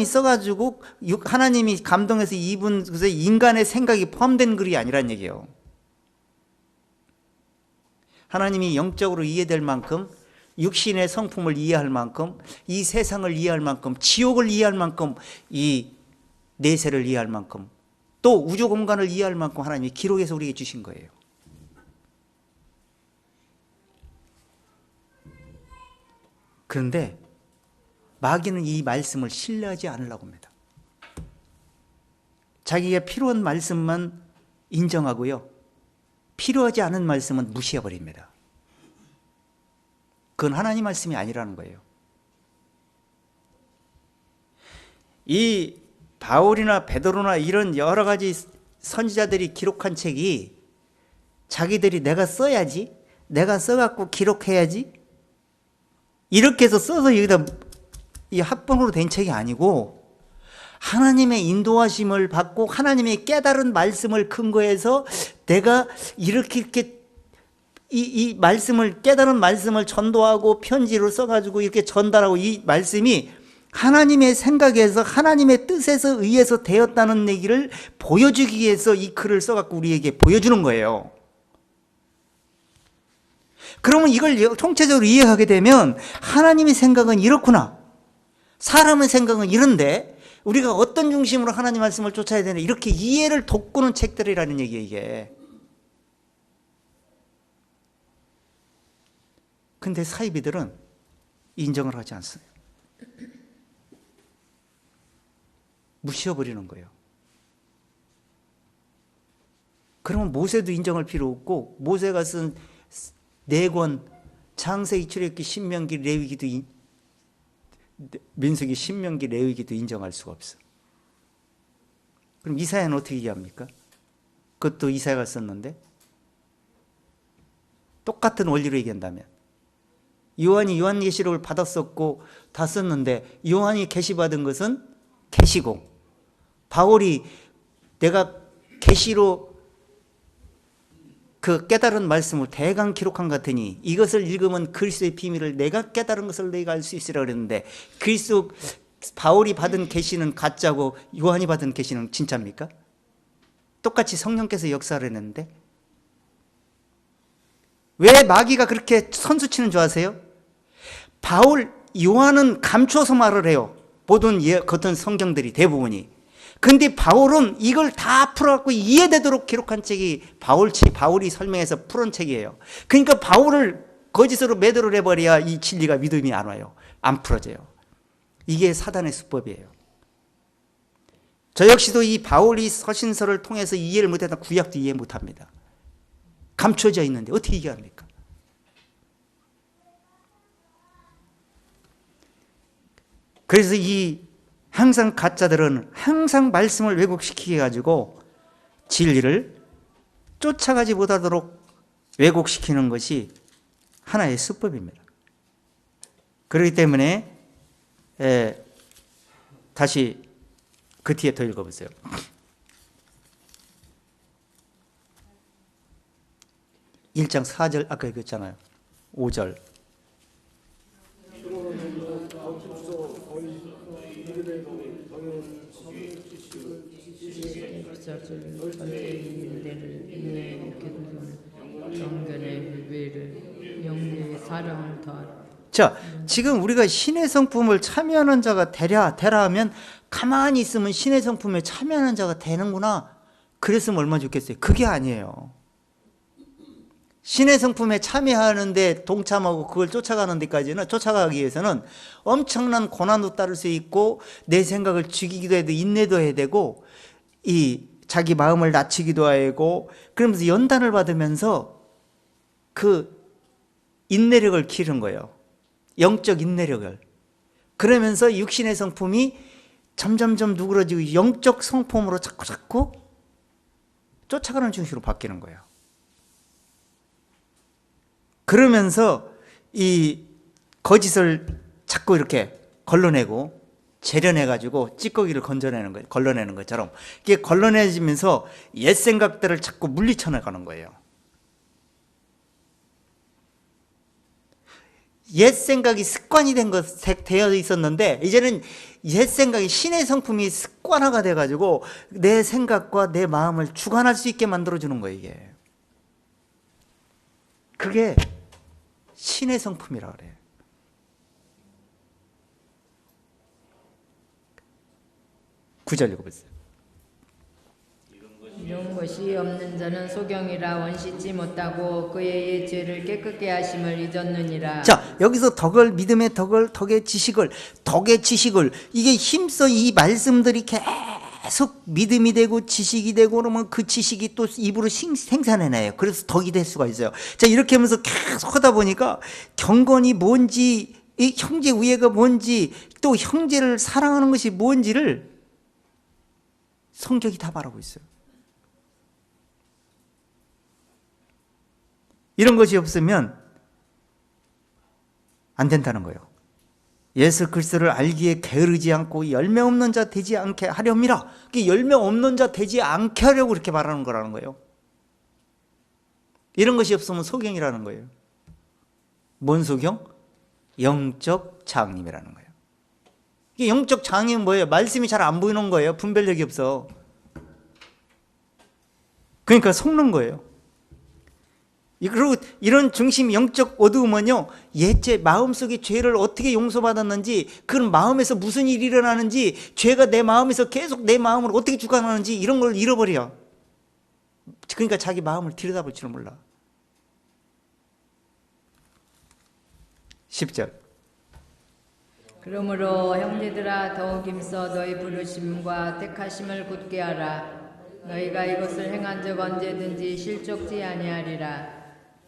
써가지고 하나님이 감동해서 입은 인간의 생각이 포함된 글이 아니란 얘기예요. 하나님이 영적으로 이해될 만큼, 육신의 성품을 이해할 만큼, 이 세상을 이해할 만큼, 지옥을 이해할 만큼, 이 내세를 이해할 만큼, 또 우주 공간을 이해할 만큼 하나님이 기록해서 우리에게 주신 거예요. 그런데 마귀는 이 말씀을 신뢰하지 않으려고 합니다. 자기가 필요한 말씀만 인정하고요, 필요하지 않은 말씀은 무시해버립니다. 그건 하나님 말씀이 아니라는 거예요. 이 바울이나 베드로나 이런 여러 가지 선지자들이 기록한 책이 자기들이 내가 써야지, 내가 써갖고 기록해야지, 이렇게 해서 써서 여기다 이 학본으로 된 책이 아니고 하나님의 인도하심을 받고 하나님의 깨달은 말씀을 근거해서 내가 이렇게 이 말씀을, 깨달은 말씀을 전도하고 편지로 써가지고 이렇게 전달하고, 이 말씀이 하나님의 생각에서 하나님의 뜻에서 의해서 되었다는 얘기를 보여주기 위해서 이 글을 써갖고 우리에게 보여주는 거예요. 그러면 이걸 총체적으로 이해하게 되면 하나님의 생각은 이렇구나, 사람의 생각은 이런데 우리가 어떤 중심으로 하나님 말씀을 쫓아야 되나, 이렇게 이해를 돋구는 책들이라는 얘기예요. 이게. 근데 사이비들은 인정을 하지 않습니다. 무시해버리는 거예요. 그러면 모세도 인정할 필요 없고, 모세가 쓴 4권 창세기, 출애굽기, 신명기, 레위기도 민수기, 신명기, 레위기도 인정할 수가 없어. 그럼 이사야는 어떻게 얘기합니까? 그것도 이사야가 썼는데, 똑같은 원리로 얘기한다면 요한이 요한계시록을 받았었고 다 썼는데, 요한이 계시받은 것은 계시고, 바울이 내가 계시로 그 깨달은 말씀을 대강 기록한 것 같으니 이것을 읽으면 그리스도의 비밀을 내가 깨달은 것을 너희가 알 수 있으라 그랬는데, 그리스도 바울이 받은 계시는 가짜고 요한이 받은 계시는 진짜입니까? 똑같이 성령께서 역사를 했는데, 왜 마귀가 그렇게 선수치는 줄 아세요? 요한은 감추어서 말을 해요. 모든 겉은 성경들이 대부분이. 근데 바울은 이걸 다 풀어갖고 이해되도록 기록한 책이 바울이 설명해서 풀은 책이에요. 그러니까 바울을 거짓으로 매도를 해버려야 이 진리가 믿음이 안 와요. 안 풀어져요. 이게 사단의 수법이에요. 저 역시도 이 바울이 서신서를 통해서 이해를 못해서 구약도 이해 못합니다. 감춰져 있는데 어떻게 이해합니까? 그래서 항상 가짜들은 항상 말씀을 왜곡시키게 해가지고 진리를 쫓아가지 못하도록 왜곡시키는 것이 하나의 수법입니다. 그렇기 때문에 다시 그 뒤에 더 읽어보세요. 1장 4절 아까 읽었잖아요. 5절. 자, 지금 우리가 신의 성품을 참여하는 자가 되라 하면 가만히 있으면 신의 성품에 참여하는 자가 되는구나, 그랬으면 얼마나 좋겠어요. 그게 아니에요. 신의 성품에 참여하는데 동참하고 그걸 쫓아가기 위해서는 엄청난 고난도 따를 수 있고, 내 생각을 죽이기도 해도 인내도 해야 되고, 자기 마음을 낮추기도 하고, 그러면서 연단을 받으면서 그 인내력을 기르는 거예요. 영적 인내력을. 그러면서 육신의 성품이 점점점 누그러지고 영적 성품으로 자꾸 쫓아가는 중심으로 바뀌는 거예요. 그러면서 이 거짓을 자꾸 이렇게 걸러내고 재련해가지고 찌꺼기를 걸러내는 것처럼 이게 걸러내지면서 옛 생각들을 자꾸 물리쳐 나가는 거예요. 옛 생각이 습관이 되어 있었는데 이제는 옛 생각이 신의 성품이 습관화가 돼가지고 내 생각과 내 마음을 주관할 수 있게 만들어주는 거예요. 이게 그게 신의 성품이라고 그래요. 구절 읽어보세요. 이런 것이 없는 자는 소경이라 원씻지 못하고 그의 죄를 깨끗게 하심을 잊었느니라. 자, 여기서 덕을, 믿음의 덕을, 덕의 지식을 이게 힘써 이 말씀들이 계속 믿음이 되고 지식이 되고 그러면 그 지식이 또 입으로 생산해내요. 그래서 덕이 될 수가 있어요. 자, 이렇게 하면서 계속 하다 보니까 경건이 뭔지, 이 형제 우애가 뭔지, 또 형제를 사랑하는 것이 뭔지를 성경이 다 말하고 있어요. 이런 것이 없으면 안 된다는 거예요. 예수 그리스도를 알기에 게으르지 않고 열매 없는 자 되지 않게 하렵니다. 열매 없는 자 되지 않게 하려고 그렇게 말하는 거라는 거예요. 이런 것이 없으면 소경이라는 거예요. 뭔 소경? 영적 장님이라는 거예요. 이게 영적 장애는 뭐예요? 말씀이 잘 안 보이는 거예요. 분별력이 없어. 그러니까 속는 거예요. 그리고 이런 중심 영적 어두움은요, 옛죄 마음속에 죄를 어떻게 용서받았는지, 그런 마음에서 무슨 일이 일어나는지, 죄가 내 마음에서 계속 내 마음을 어떻게 주관하는지 이런 걸 잃어버려. 그러니까 자기 마음을 들여다볼 줄은 몰라. 10절. 그러므로 형제들아 더욱 힘써 너희 부르심과 택하심을 굳게 하라. 너희가 이것을 행한 적 언제든지 실족지 아니하리라.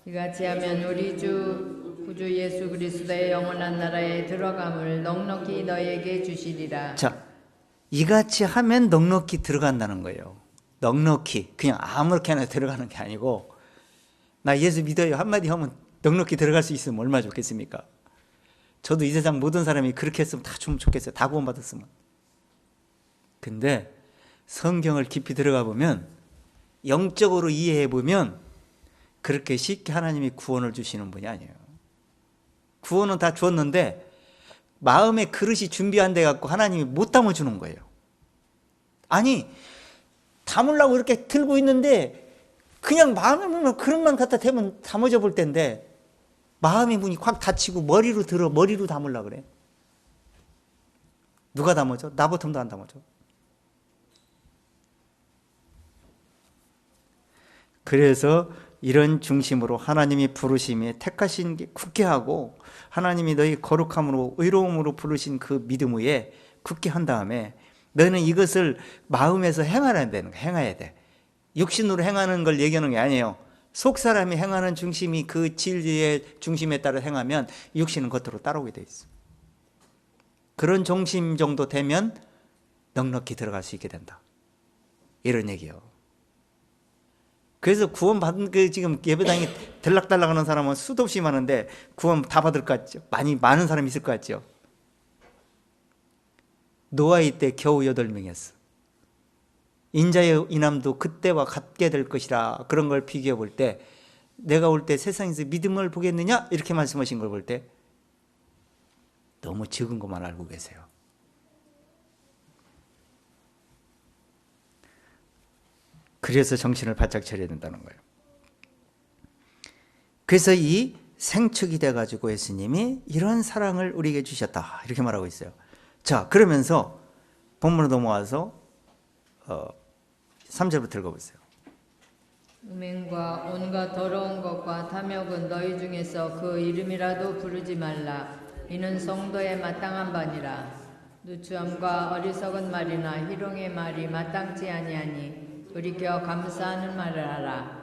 이같이 하면 우리 주 구주 예수 그리스도의 영원한 나라에 들어감을 넉넉히 너희에게 주시리라. 자, 이같이 하면 넉넉히 들어간다는 거예요. 넉넉히. 그냥 아무렇게나 들어가는 게 아니고, 나 예수 믿어요 한마디 하면 넉넉히 들어갈 수 있으면 얼마나 좋겠습니까? 저도 이 세상 모든 사람이 그렇게 했으면 다 좀 좋겠어요. 다 구원받았으면. 근데 성경을 깊이 들어가 보면, 영적으로 이해해 보면 그렇게 쉽게 하나님이 구원을 주시는 분이 아니에요. 구원은 다 주었는데 마음의 그릇이 준비 안 돼 갖고 하나님이 못 담아주는 거예요. 아니, 담으려고 이렇게 들고 있는데 그냥 마음의 문을 그릇만 갖다 대면 담아져 볼 텐데 마음의 문이 확 닫히고 머리로 담으려고 그래. 누가 담아줘? 나부터도 안 담아줘. 그래서 이런 중심으로 하나님이 부르심에 택하신 게 굳게 하고, 하나님이 너희 거룩함으로 의로움으로 부르신 그 믿음 위에 굳게 한 다음에 너희는 이것을 마음에서 행해야 돼. 육신으로 행하는 걸 얘기하는 게 아니에요. 속 사람이 행하는 중심이 그 진리의 중심에 따라 행하면 육신은 겉으로 따라오게 돼 있어. 그런 중심 정도 되면 넉넉히 들어갈 수 있게 된다. 이런 얘기예요. 그래서 구원받은 지금 예배당에 들락달락하는 사람은 수도 없이 많은데 구원 다 받을 것 같죠? 많은 사람이 있을 것 같죠? 노아의 때 겨우 8명이었어. 인자의 인함도 그때와 같게 될 것이라. 그런 걸 비교해 볼 때, 내가 올 때 세상에서 믿음을 보겠느냐? 이렇게 말씀하신 걸 볼 때 너무 적은 것만 알고 계세요. 그래서 정신을 바짝 차려야 된다는 거예요. 그래서 이 생축이 돼가지고 예수님이 이런 사랑을 우리에게 주셨다, 이렇게 말하고 있어요. 자, 그러면서 본문으로 넘어와서 3절부터 읽어보세요. 음행과 온갖 더러운 것과 탐욕은 너희 중에서 그 이름이라도 부르지 말라. 이는 성도의 마땅한 바니라. 누추함과 어리석은 말이나 희롱의 말이 마땅치 아니하니 돌이켜 감사하는 말을 하라.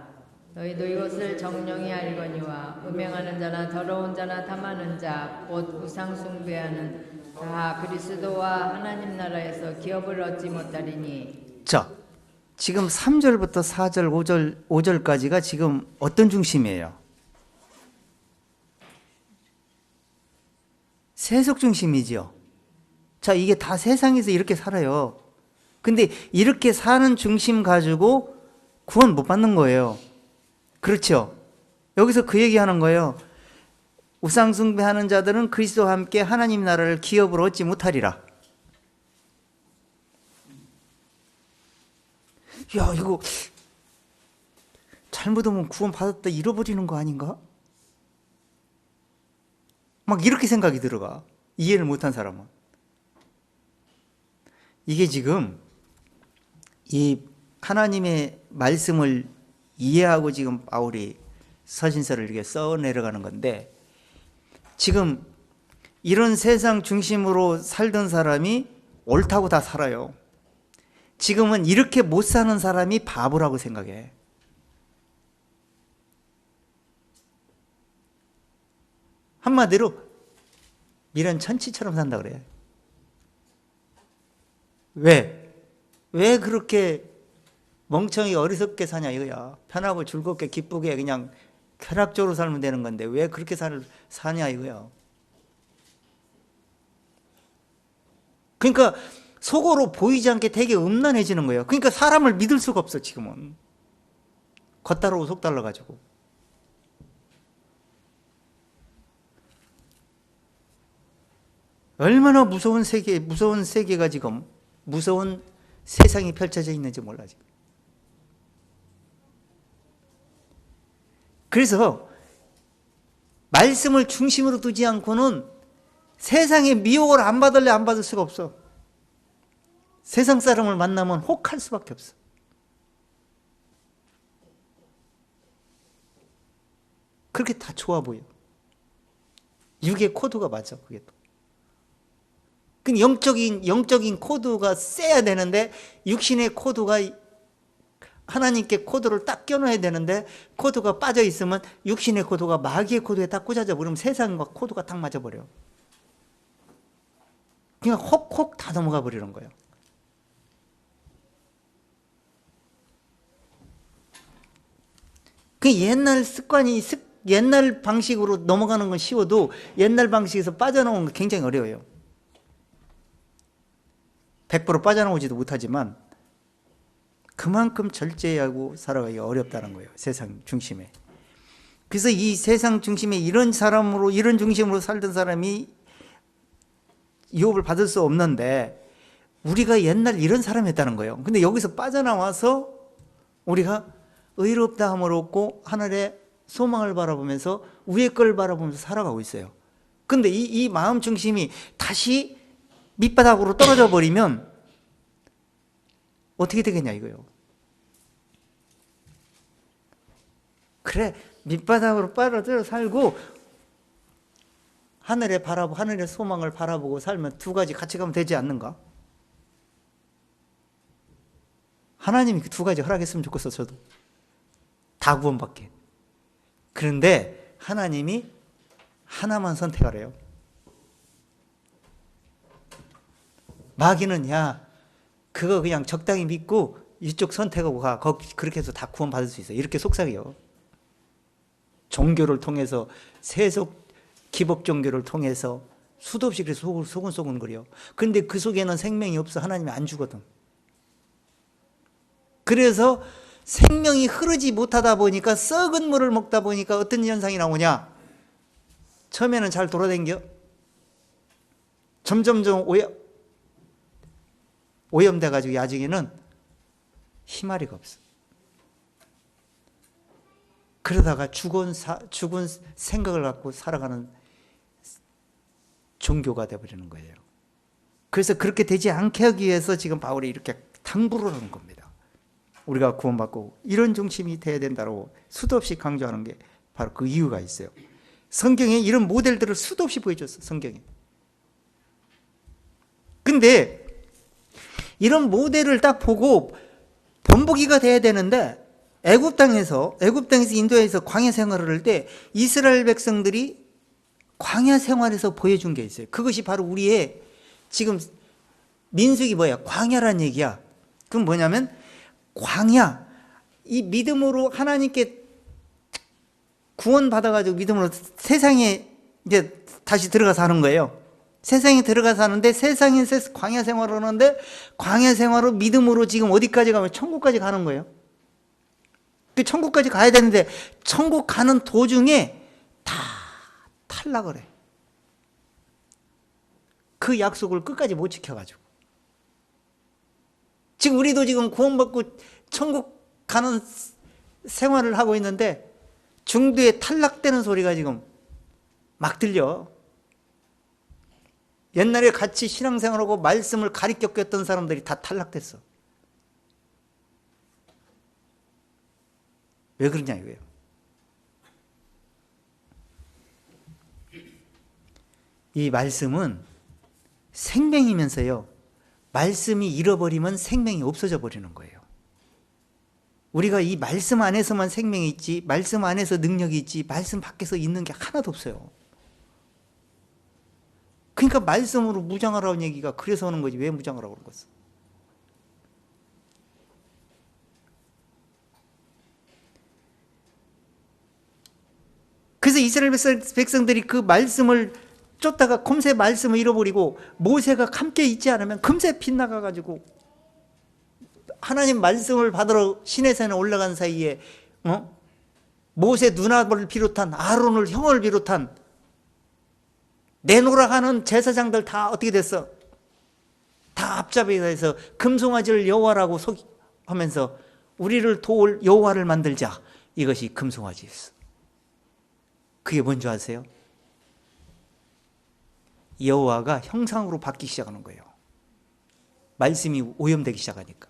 너희도 이것을 정령히 알거니와 음행하는 자나 더러운 자나 탐하는 자 곧 우상 숭배하는 다 그리스도와 하나님 나라에서 기업을 얻지 못하리니. 자, 지금 3절부터 4절, 5절까지가 지금 어떤 중심이에요? 세속 중심이죠. 자, 이게 다 세상에서 이렇게 살아요. 근데 이렇게 사는 중심 가지고 구원 못 받는 거예요. 그렇죠? 여기서 그 얘기하는 거예요. 우상 숭배하는 자들은 그리스도와 함께 하나님 나라를 기업으로 얻지 못하리라. 야, 이거 잘못하면 구원 받았다 잃어버리는 거 아닌가? 막 이렇게 생각이 들어가. 이해를 못한 사람은. 이게 지금 이 하나님의 말씀을 이해하고 지금 바울이 서신서를 이렇게 써 내려가는 건데, 지금 이런 세상 중심으로 살던 사람이 옳다고 다 살아요. 지금은 이렇게 못 사는 사람이 바보라고 생각해. 한마디로 미련 천치처럼 산다 그래. 왜 그렇게 멍청이 어리석게 사냐 이거야. 편하고 즐겁게 기쁘게 그냥 쾌락적으로 살면 되는 건데 왜 그렇게 사냐 이거야. 그러니까 속으로 보이지 않게 되게 음란해지는 거예요. 그러니까 사람을 믿을 수가 없어 지금은. 겉달라고 속달라가지고. 얼마나 무서운 세계가 지금, 무서운 세상이 펼쳐져 있는지 몰라 지금. 그래서 말씀을 중심으로 두지 않고는 세상의 미혹을 안 받을래 안 받을 수가 없어. 세상 사람을 만나면 혹할 수밖에 없어. 그렇게 다 좋아 보여. 육의 코드가 맞아, 그게 또. 그 영적인 코드가 세야 되는데, 육신의 코드가 하나님께 코드를 딱 껴놔야 되는데, 코드가 빠져 있으면 육신의 코드가 마귀의 코드에 딱 꽂아져 버리면 세상과 코드가 딱 맞아버려. 그냥 혹혹 다 넘어가 버리는 거예요. 그 옛날 습관이, 옛날 방식으로 넘어가는 건 쉬워도 옛날 방식에서 빠져나오는 건 굉장히 어려워요. 100% 빠져나오지도 못하지만 그만큼 절제하고 살아가기가 어렵다는 거예요. 세상 중심에. 그래서 이 세상 중심에 이런 중심으로 살던 사람이 유업을 받을 수 없는데, 우리가 옛날 이런 사람이었다는 거예요. 근데 여기서 빠져나와서 우리가 의롭다 함을 얻고 하늘의 소망을 바라보면서 위의 걸 바라보면서 살아가고 있어요. 근데 이 마음 중심이 다시 밑바닥으로 떨어져 버리면 어떻게 되겠냐 이거예요. 그래, 밑바닥으로 떨어져 살고 하늘의 소망을 바라보고 살면 두 가지 같이 가면 되지 않는가? 하나님이 그 두 가지 허락했으면 좋겠어, 저도. 다 구원받게. 그런데 하나님이 하나만 선택하래요. 마귀는 야, 그거 그냥 적당히 믿고 이쪽 선택하고 가. 그렇게 해서 다 구원받을 수 있어. 이렇게 속삭여요. 종교를 통해서, 세속 기복 종교를 통해서 수도 없이 그래서 소근소근거려. 그런데 그 속에는 생명이 없어. 하나님이 안 주거든. 그래서 생명이 흐르지 못하다 보니까, 썩은 물을 먹다 보니까 어떤 현상이 나오냐? 처음에는 잘 돌아다녀. 점점점 오염돼가지고 나중에는 희마리가 없어. 그러다가 죽은 생각을 갖고 살아가는 종교가 되어버리는 거예요. 그래서 그렇게 되지 않게 하기 위해서 지금 바울이 이렇게 당부를 하는 겁니다. 우리가 구원받고 이런 중심이 돼야 된다고 수도 없이 강조하는 게 바로 그 이유가 있어요. 성경에 이런 모델들을 수도 없이 보여줬어, 성경에. 근데 이런 모델을 딱 보고 본보기가 돼야 되는데, 애굽 땅에서 인도에서 광야 생활을 할 때 이스라엘 백성들이 광야 생활에서 보여준 게 있어요. 그것이 바로 우리의 지금 민수기 뭐야? 광야란 얘기야. 그럼 뭐냐면 광야, 이 믿음으로 하나님께 구원받아가지고 믿음으로 세상에 이제 다시 들어가서 하는 거예요. 세상에 들어가서 하는데 세상에서 광야 생활을 하는데 광야 생활로 믿음으로 지금 어디까지 가면 천국까지 가는 거예요. 그 천국까지 가야 되는데 천국 가는 도중에 다 탈락을 해. 그 약속을 끝까지 못 지켜가지고. 지금 우리도 지금 구원받고 천국 가는 생활을 하고 있는데 중도에 탈락되는 소리가 지금 막 들려. 옛날에 같이 신앙생활하고 말씀을 가리켜 꼈던 사람들이 다 탈락됐어. 왜 그러냐 이거예요. 이 말씀은 생명이면서요, 말씀이 잃어버리면 생명이 없어져 버리는 거예요. 우리가 이 말씀 안에서만 생명이 있지, 말씀 안에서 능력이 있지, 말씀 밖에서 있는 게 하나도 없어요. 그러니까 말씀으로 무장하라는 얘기가 그래서 오는 거지. 왜 무장하라고 그런 거지? 그래서 이스라엘 백성들이 그 말씀을 쫓다가 금세 말씀을 잃어버리고 모세가 함께 있지 않으면 금세 빗나가가지고 하나님 말씀을 받으러 시내산에 올라간 사이에 모세 누나를 비롯한 아론을 형을 비롯한 내놓으라 하는 제사장들 다 어떻게 됐어? 다 앞잡이가 해서 금송아지를 여호와라고 하면서 우리를 도울 여호와를 만들자. 이것이 금송아지였어. 그게 뭔지 아세요? 여호와가 형상으로 바뀌기 시작하는 거예요. 말씀이 오염되기 시작하니까.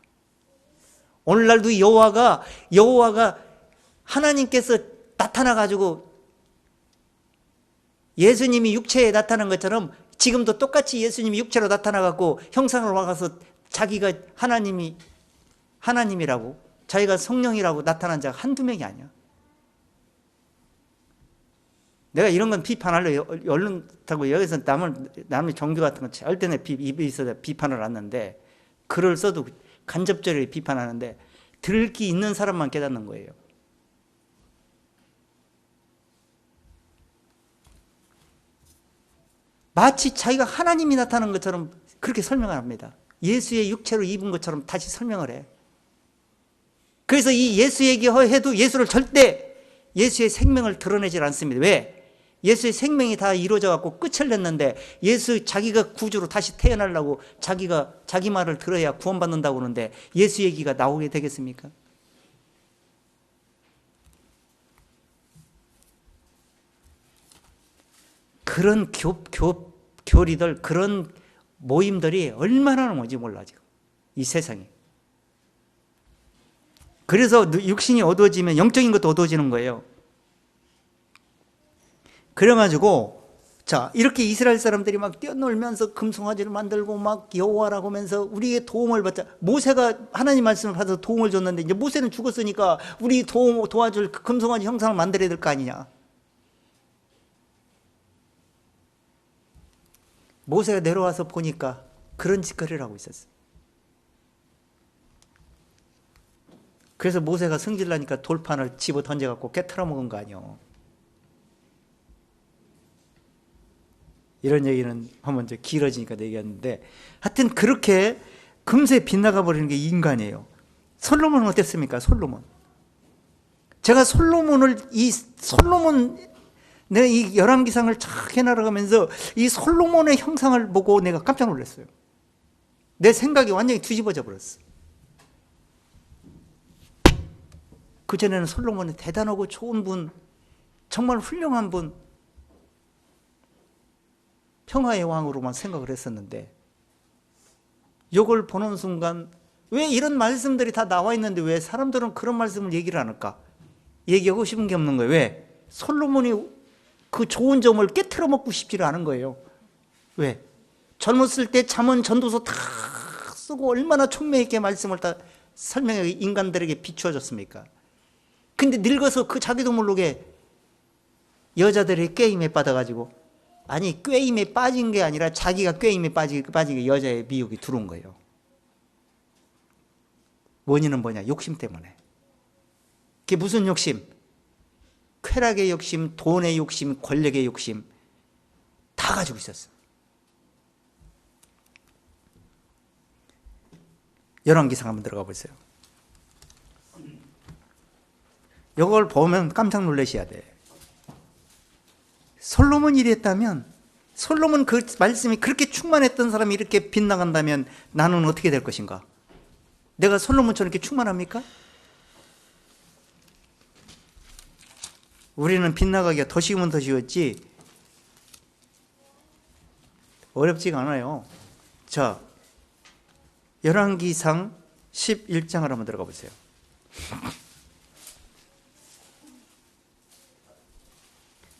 오늘날도 여호와가 하나님께서 나타나가지고 예수님이 육체에 나타난 것처럼 지금도 똑같이 예수님이 육체로 나타나갖고 형상으로 와가서 자기가 하나님이라고 자기가 성령이라고 나타난 자가 한두 명이 아니야. 내가 이런 건 비판하려고 얼른다고 여기서 남의 종교 같은 건 절대 내 입에 있어서 비판을 않는데 글을 써도 간접적으로 비판하는데 들을 기 있는 사람만 깨닫는 거예요. 마치 자기가 하나님이 나타난 것처럼 그렇게 설명을 합니다. 예수의 육체로 입은 것처럼 다시 설명을 해. 그래서 이 예수 얘기해도 예수를 절대 예수의 생명을 드러내질 않습니다. 왜? 예수의 생명이 다 이루어져 갖고 끝을 냈는데 예수 자기가 구주로 다시 태어나려고 자기 말을 들어야 구원받는다고 하는데 예수 얘기가 나오게 되겠습니까? 그런 교리들, 그런 모임들이 얼마나 뭔지 몰라 지금 이 세상에. 그래서 육신이 어두워지면 영적인 것도 어두워지는 거예요. 그래가지고 자 이렇게 이스라엘 사람들이 막 뛰어놀면서 금송아지를 만들고 막 여호와라고 하면서 우리의 도움을 받자. 모세가 하나님 말씀을 받아서 도움을 줬는데 이제 모세는 죽었으니까 우리 도와줄 금송아지 형상을 만들어야 될 거 아니냐. 모세가 내려와서 보니까 그런 짓거리를 하고 있었어요. 그래서 모세가 승질나니까 돌판을 집어 던져갖고 깨트려 먹은 거 아니요. 이런 얘기는 한번 이제 길어지니까 얘기했는데 하여튼 그렇게 금세 빗나가 버리는 게 인간이에요. 솔로몬은 어땠습니까? 솔로몬. 제가 내가 이 열왕기상을 쫙 해나가면서 이 솔로몬의 형상을 보고 내가 깜짝 놀랐어요. 내 생각이 완전히 뒤집어져 버렸어. 그전에는 솔로몬이 대단하고 좋은 분, 정말 훌륭한 분, 평화의 왕으로만 생각을 했었는데 이걸 보는 순간 왜 이런 말씀들이 다 나와 있는데 왜 사람들은 그런 말씀을 얘기를 안 할까? 얘기하고 싶은 게 없는 거예요. 왜? 솔로몬이 그 좋은 점을 깨트려 먹고 싶지를 않은 거예요. 왜? 젊었을 때 잠언 전도서 다 쓰고 얼마나 총명 있게 말씀을 다 설명해 인간들에게 비추어줬습니까? 근데 늙어서 그 자기도 모르게 여자들의 게임에 빠져가지고 아니 꾀임에 빠진 게 아니라 자기가 꾀임에 빠진 게 여자의 미혹이 들어온 거예요. 원인은 뭐냐? 욕심 때문에. 그게 무슨 욕심? 쾌락의 욕심, 돈의 욕심, 권력의 욕심 다 가지고 있었어. 열왕기상 한번 들어가 보세요. 이걸 보면 깜짝 놀라셔야 돼. 솔로몬이 이랬다면, 솔로몬 그 말씀이 그렇게 충만했던 사람이 이렇게 빗나간다면 나는 어떻게 될 것인가? 내가 솔로몬처럼 이렇게 충만합니까? 우리는 빗나가기가 더 쉬우면 더 쉬웠지 어렵지가 않아요. 자, 열왕기상 11장을 한번 들어가 보세요.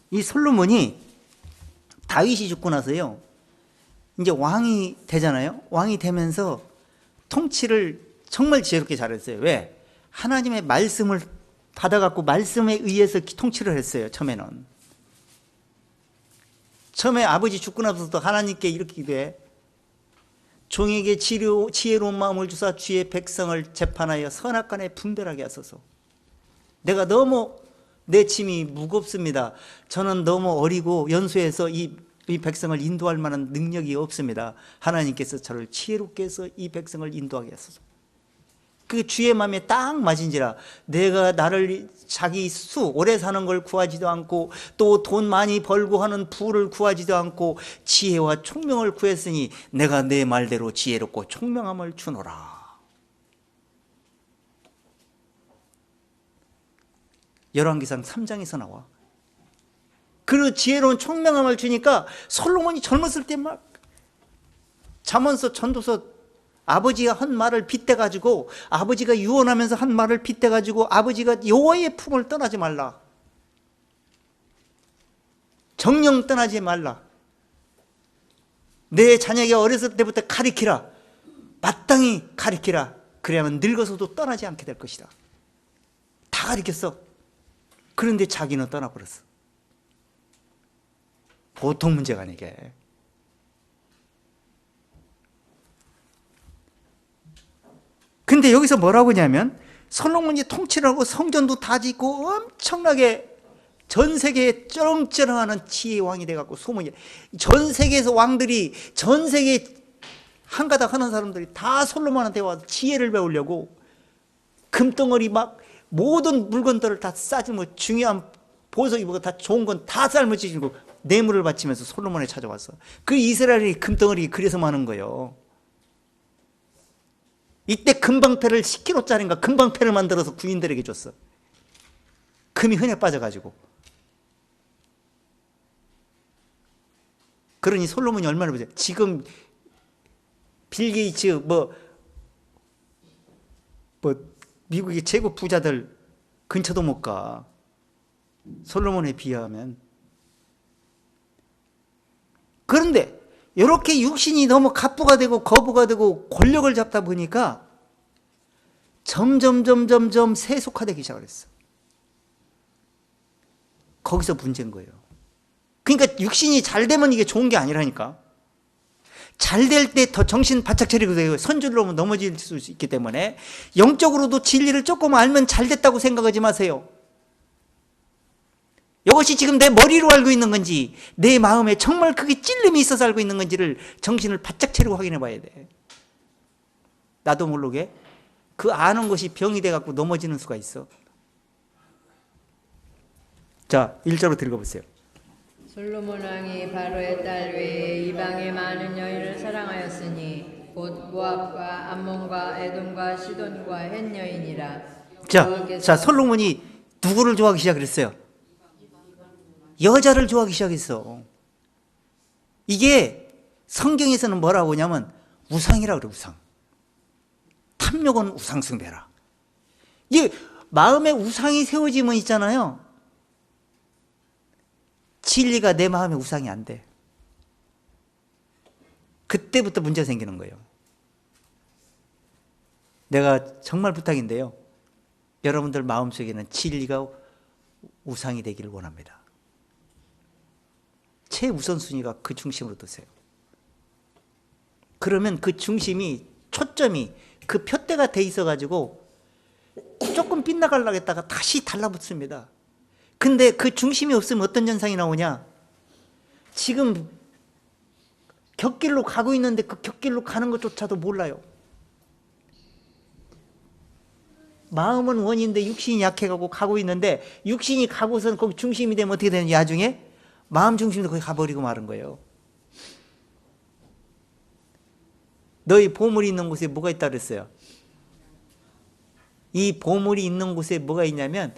이 솔로몬이 다윗이 죽고 나서요, 이제 왕이 되잖아요. 왕이 되면서 통치를 정말 지혜롭게 잘했어요. 왜? 하나님의 말씀을 받아갖고 말씀에 의해서 통치를 했어요. 처음에는. 처음에 아버지 죽고 나서도 하나님께 이렇게 기도해. 종에게 지혜로운 마음을 주사 주의 백성을 재판하여 선악간에 분별하게 하소서. 내가 너무 내 짐이 무겁습니다. 저는 너무 어리고 연소해서 이 백성을 인도할 만한 능력이 없습니다. 하나님께서 저를 지혜롭게 해서 이 백성을 인도하게 하소서. 그 주의 마음에 딱 맞은지라. 내가 나를 자기 오래 사는 걸 구하지도 않고 또 돈 많이 벌고 하는 부를 구하지도 않고 지혜와 총명을 구했으니 내가 내 말대로 지혜롭고 총명함을 주노라. 열왕기상 3장에서 나와. 그 지혜로운 총명함을 주니까 솔로몬이 젊었을 때 막 잠언서 전도서 아버지가 한 말을 빗대가지고, 아버지가 유언하면서 한 말을 빗대가지고 아버지가 여호와의 품을 떠나지 말라, 정령 떠나지 말라, 내 자녀에게 어렸을 때부터 가르치라, 마땅히 가르치라, 그래야만 늙어서도 떠나지 않게 될 것이다. 다 가르쳤어. 그런데 자기는 떠나버렸어. 보통 문제가 아니게. 근데 여기서 뭐라고 하냐면, 솔로몬이 통치를 하고 성전도 다 짓고 엄청나게 전 세계에 쩌렁쩌렁하는 지혜의 왕이 돼갖고 소문이, 전 세계에서 왕들이, 전 세계 한가닥 하는 사람들이 다 솔로몬한테 와서 지혜를 배우려고 금덩어리 막 모든 물건들을 다 싸지고 중요한 보석 입고 다 좋은 건 다 삶아지고 뇌물을 바치면서 솔로몬에 찾아왔어. 그 이스라엘이 금덩어리 그래서 많은 거예요. 이때 금방패를 10kg짜리인가 금방패를 만들어서 군인들에게 줬어. 금이 흔해 빠져가지고. 그러니 솔로몬이 얼마나 보세요. 지금 빌 게이츠 뭐 미국의 최고 부자들 근처도 못 가. 솔로몬에 비하면. 그런데 이렇게 육신이 너무 갑부가 되고 거부가 되고 권력을 잡다 보니까 점점 세속화되기 시작을 했어. 거기서 문제인 거예요. 그러니까 육신이 잘 되면 이게 좋은 게 아니라니까. 잘 될 때 더 정신 바짝 차리고 되고 선줄로 오면 넘어질 수 있기 때문에 영적으로도 진리를 조금 알면 잘 됐다고 생각하지 마세요. 이것이 지금 내 머리로 알고 있는 건지 내 마음에 정말 그게 찔림이 있어서 알고 있는 건지를 정신을 바짝 차리고 확인해 봐야 돼. 나도 모르게 그 아는 것이 병이 돼갖고 넘어지는 수가 있어. 자, 1절로 읽어보세요. 솔로몬 왕이 바로의 딸 외에 이방의 많은 여인을 사랑하였으니 곧 모압과 암몬과 에돔과 시돈과 헷 여인이라. 자, 솔로몬이 누구를 좋아하기 시작했어요? 여자를 좋아하기 시작했어. 이게 성경에서는 뭐라고 하냐면 우상이라고 그래. 우상. 탐욕은 우상 숭배라. 이게 마음에 우상이 세워지면 있잖아요, 진리가 내 마음에 우상이 안 돼. 그때부터 문제가 생기는 거예요. 내가 정말 부탁인데요, 여러분들 마음속에는 진리가 우상이 되기를 원합니다. 최우선순위가 그 중심으로 두세요. 그러면 그 중심이, 초점이 그 표대가 돼 있어가지고 조금 빗나가려고 했다가 다시 달라붙습니다. 근데 그 중심이 없으면 어떤 현상이 나오냐? 지금 곁길로 가고 있는데 그 곁길로 가는 것조차도 몰라요. 마음은 원인데 육신이 약해가고 가고 있는데, 육신이 가고선 거기 중심이 되면 어떻게 되는, 나중에 마음 중심도 거기 가버리고 마는 거예요. 너희 보물이 있는 곳에 뭐가 있다 그랬어요? 이 보물이 있는 곳에 뭐가 있냐면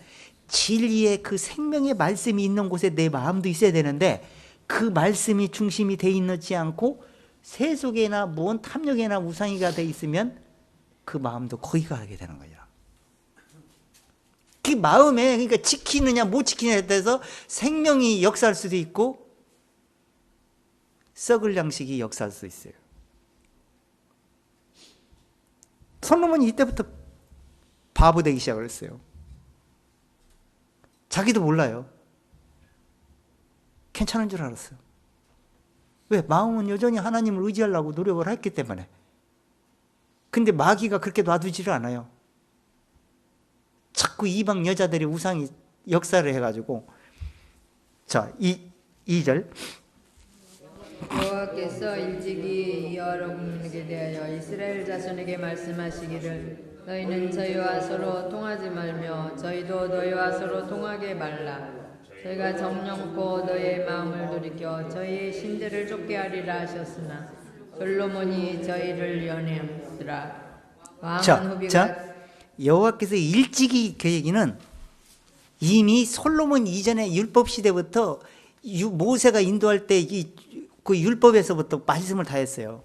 진리의 그 생명의 말씀이 있는 곳에 내 마음도 있어야 되는데, 그 말씀이 중심이 돼 있지 않고 세속에나 무언 탐욕에나 우상이가 돼 있으면 그 마음도 거기 가게 되는 거예요. 그 마음에, 그러니까 지키느냐 못 지키느냐에 따라서 생명이 역사할 수도 있고 썩을 양식이 역사할 수 있어요. 솔로몬이 이때부터 바보 되기 시작을 했어요. 자기도 몰라요. 괜찮은 줄 알았어요. 왜? 마음은 여전히 하나님을 의지하려고 노력을 했기 때문에. 근데 마귀가 그렇게 놔두지를 않아요. 자꾸 이방 여자들이 우상이 역사를 해가지고, 자, 2절. 여호와께서 일찍이 여러분에게 대하여 이스라엘 자손에게 말씀하시기를 너희는 저희와 서로 통하지 말며 저희도 너희와 서로 통하게 말라. 저희가 정령코 너희의 마음을 돌이켜 저희의 신들을 쫓게 하리라 하셨으나 솔로몬이 저희를 연애하더라. 왕은 후비가 여호와께서 일찍이 계획이는 이미 솔로몬 이전의 율법 시대부터 모세가 인도할 때 그 율법에서부터 말씀을 다 했어요.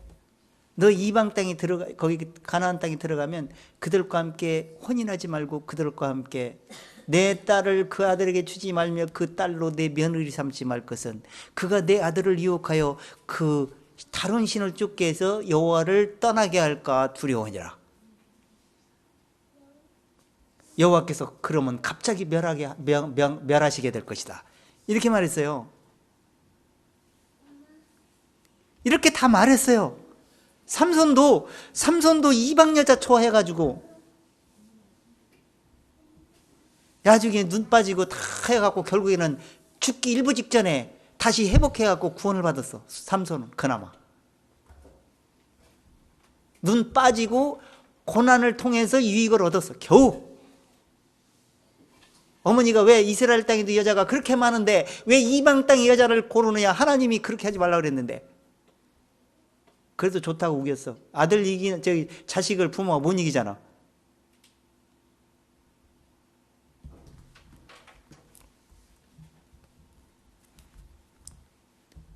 너 이방 땅에 들어가, 거기 가나안 땅에 들어가면 그들과 함께 혼인하지 말고 그들과 함께 내 딸을 그 아들에게 주지 말며 그 딸로 내 며느리 삼지 말 것은 그가 내 아들을 유혹하여 그 다른 신을 쫓게 해서 여호와를 떠나게 할까 두려우니라. 여호와께서 그러면 갑자기 멸하시게 될 것이다. 이렇게 말했어요. 이렇게 다 말했어요. 삼손도 이방 여자 좋아해가지고 나중에 눈 빠지고 다 해갖고 결국에는 죽기 일부 직전에 다시 회복해갖고 구원을 받았어. 삼손은 그나마 눈 빠지고 고난을 통해서 유익을 얻었어. 겨우. 어머니가 왜 이스라엘 땅에도 여자가 그렇게 많은데 왜 이방 땅의 여자를 고르느냐, 하나님이 그렇게 하지 말라고 그랬는데 그래도 좋다고 우겼어. 아들 이기는, 자식을 부모가 못 이기잖아.